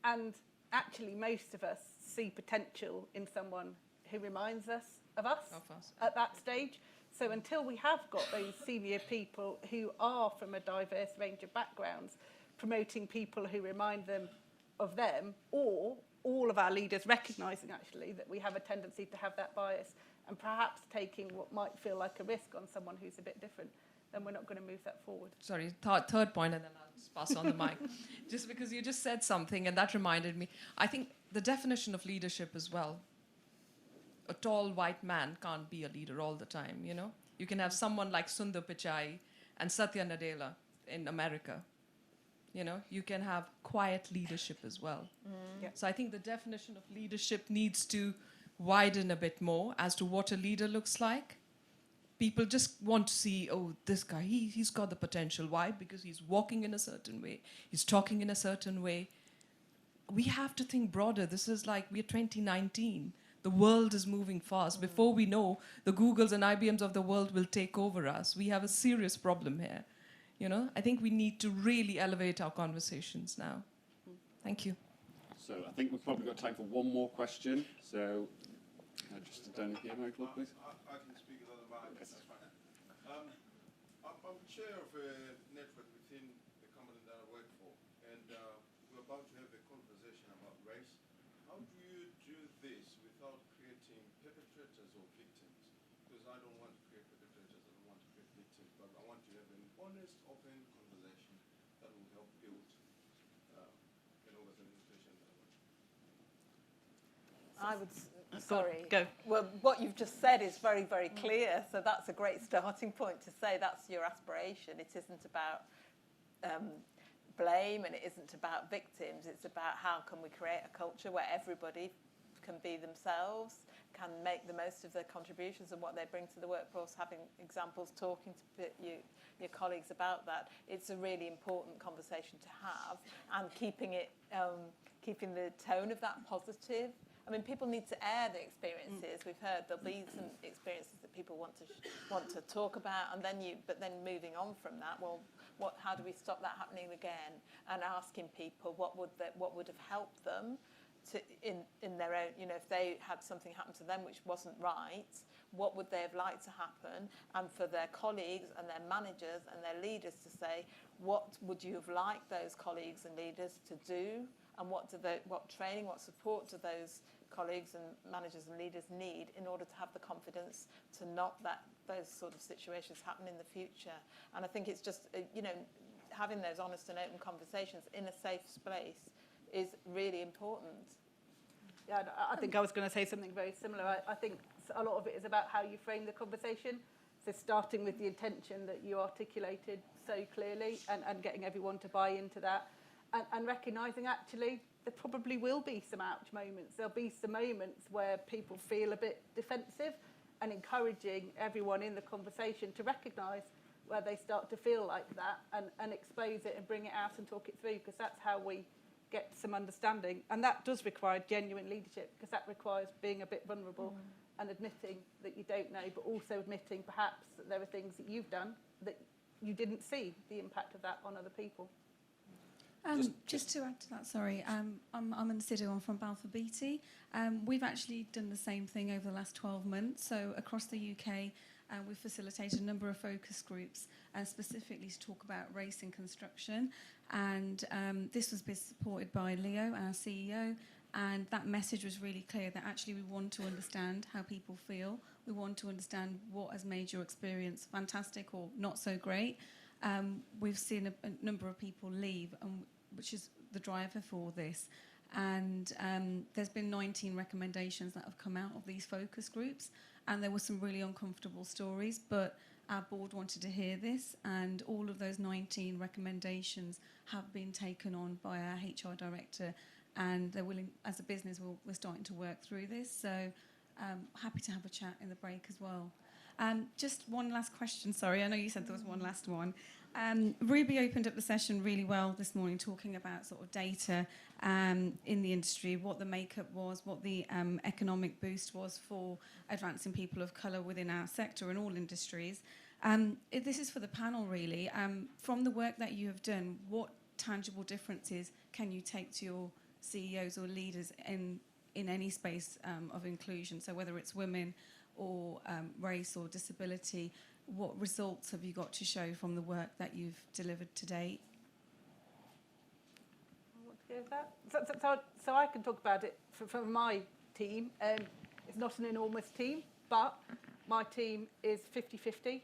And actually, most of us see potential in someone who reminds us of us at that stage. So until we have got those senior people who are from a diverse range of backgrounds, promoting people who remind them of them, or all of our leaders recognising actually that we have a tendency to have that bias, and perhaps taking what might feel like a risk on someone who's a bit different, then we're not going to move that forward. Sorry, third point, and then I'll just pass on the mic. Just because you just said something, and that reminded me. I think the definition of leadership as well. A tall white man can't be a leader all the time, you know? You can have someone like Sundar Pichai and Satya Nadella in America. You know, you can have quiet leadership as well. Yeah. So I think the definition of leadership needs to widen a bit more as to what a leader looks like. People just want to see, oh, this guy, he's got the potential. Why? Because he's walking in a certain way. He's talking in a certain way. We have to think broader. This is like, we're 2019. The world is moving fast. Before we know, the Googles and IBMs of the world will take over us. We have a serious problem here. You know, I think we need to really elevate our conversations now. Thank you. So I think we've probably got time for one more question. So just down here, Michael, please. I can speak a little bit. That's fine. I'm chair of a network within the company that I work for, and we're about to have a conversation about race. How do you do this without creating perpetrators or victims? Because I don't want to create perpetrators, I don't want to create victims, but I want to have an honest, open conversation that will help build an organization that I want. I would. Sorry. Go. Well, what you've just said is very, very clear. So that's a great starting point to say that's your aspiration. It isn't about blame, and it isn't about victims. It's about how can we create a culture where everybody can be themselves, can make the most of their contributions and what they bring to the workforce. Having examples, talking to your colleagues about that. It's a really important conversation to have, and keeping the tone of that positive. I mean, people need to air the experiences. We've heard there'll be some experiences that people want to talk about, and then moving on from that, well, how do we stop that happening again? And asking people what would have helped them to in their own, you know, if they had something happen to them which wasn't right, what would they have liked to happen? And for their colleagues and their managers and their leaders to say, what would you have liked those colleagues and leaders to do? And what training, what support do those colleagues and managers and leaders need in order to have the confidence to not let those sort of situations happen in the future? And I think it's just, you know, having those honest and open conversations in a safe space is really important. Yeah, I think I was going to say something very similar. I think a lot of it is about how you frame the conversation. So starting with the intention that you articulated so clearly, and getting everyone to buy into that. And recognising actually there probably will be some ouch moments. There'll be some moments where people feel a bit defensive, and encouraging everyone in the conversation to recognise where they start to feel like that, and expose it and bring it out and talk it through, because that's how we get some understanding. And that does require genuine leadership, because that requires being a bit vulnerable and admitting that you don't know, but also admitting perhaps that there are things that you've done that you didn't see the impact of that on other people. Just to add to that, sorry, I'm Anna Sidhu, I'm from Balfour Beatty. We've actually done the same thing over the last 12 months. So across the UK, we've facilitated a number of focus groups specifically to talk about race in construction. And this was supported by Leo, our CEO. And that message was really clear that actually we want to understand how people feel. We want to understand what has made your experience fantastic or not so great. We've seen a number of people leave, which is the driver for this. And there's been 19 recommendations that have come out of these focus groups. And there were some really uncomfortable stories, but our board wanted to hear this. And all of those 19 recommendations have been taken on by our HR director. And they're willing, as a business, we're starting to work through this. So happy to have a chat in the break as well. Just one last question, sorry. I know you said there was one last one. Ruby opened up the session really well this morning, talking about sort of data in the industry, what the makeup was, what the economic boost was for advancing people of colour within our sector and all industries. This is for the panel, really. From the work that you have done, what tangible differences can you take to your CEOs or leaders in any space of inclusion? So whether it's women or race or disability, what results have you got to show from the work that you've delivered to date? I want to go with that. So I can talk about it from my team. It's not an enormous team, but my team is 50-50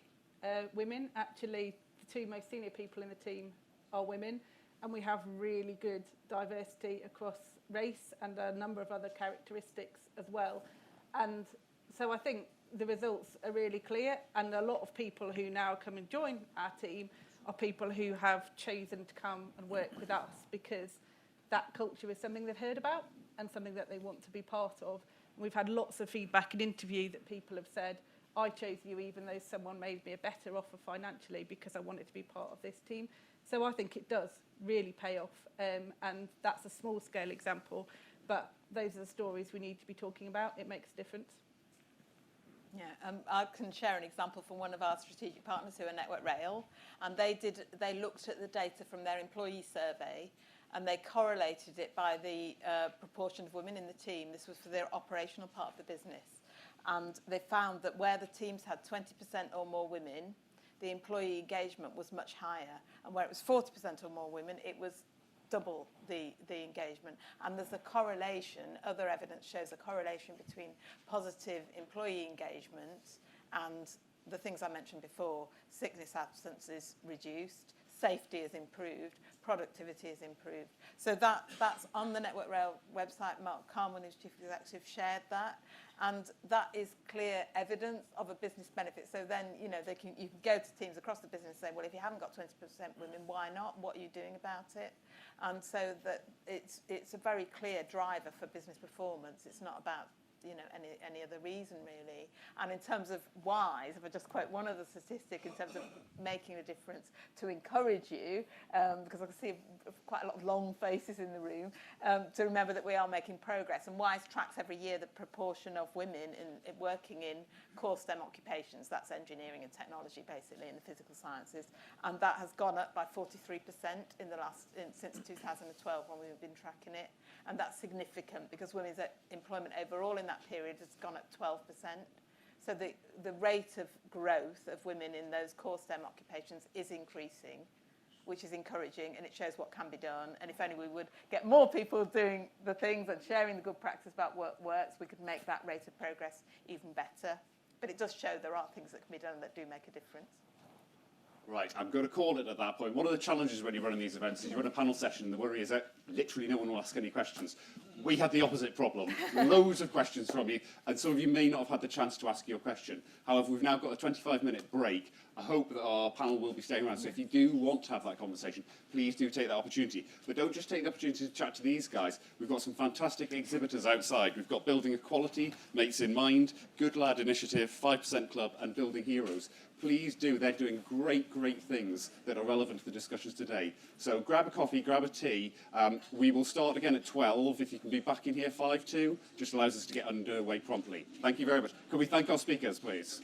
women. Actually, the two most senior people in the team are women, and we have really good diversity across race and a number of other characteristics as well. And so I think the results are really clear, and a lot of people who now come and join our team are people who have chosen to come and work with us because that culture is something they've heard about and something that they want to be part of. And we've had lots of feedback and interview that people have said, I chose you even though someone made me a better offer financially because I wanted to be part of this team. So I think it does really pay off, and that's a small scale example, but those are the stories we need to be talking about. It makes a difference. Yeah, I can share an example from one of our strategic partners who are Network Rail, and they looked at the data from their employee survey, and they correlated it by the proportion of women in the team. This was for their operational part of the business, and they found that where the teams had 20% or more women, the employee engagement was much higher, and where it was 40% or more women, it was double the engagement. And there's a correlation, other evidence shows a correlation between positive employee engagement and the things I mentioned before. Sickness absence is reduced, safety is improved, productivity is improved. So that's on the Network Rail website. Mark Carman, who's Chief Executive, shared that. And that is clear evidence of a business benefit. So then, you know, you can go to teams across the business and say, well, if you haven't got 20% women, why not? What are you doing about it? And so that it's a very clear driver for business performance. It's not about, you know, any other reason, really. And in terms of whys, if I just quote one other statistic in terms of making a difference, to encourage you, because I can see quite a lot of long faces in the room, to remember that we are making progress. And WISE tracks every year the proportion of women in working in core STEM occupations. That's engineering and technology, basically, in the physical sciences. And that has gone up by 43% since 2012, when we've been tracking it. And that's significant because women's employment overall in that period has gone up 12%. So the rate of growth of women in those core STEM occupations is increasing, which is encouraging, and it shows what can be done. And if only we would get more people doing the things and sharing the good practice about what works, we could make that rate of progress even better. But it does show there are things that can be done that do make a difference. Right, I'm going to call it at that point. One of the challenges when you're running these events is you run a panel session, and the worry is that literally no one will ask any questions. We had the opposite problem. Loads of questions from you, and some of you may not have had the chance to ask your question. However, we've now got a 25-minute break. I hope that our panel will be staying around. So if you do want to have that conversation, please do take that opportunity. But don't just take the opportunity to chat to these guys. We've got some fantastic exhibitors outside. We've got Building Equality, Mates in Mind, Good Lad Initiative, 5% Club, and Building Heroes. Please do. They're doing great, great things that are relevant to the discussions today. So grab a coffee, grab a tea. We will start again at 12. If you can be back in here 5 to, just allows us to get underway promptly. Thank you very much. Can we thank our speakers, please?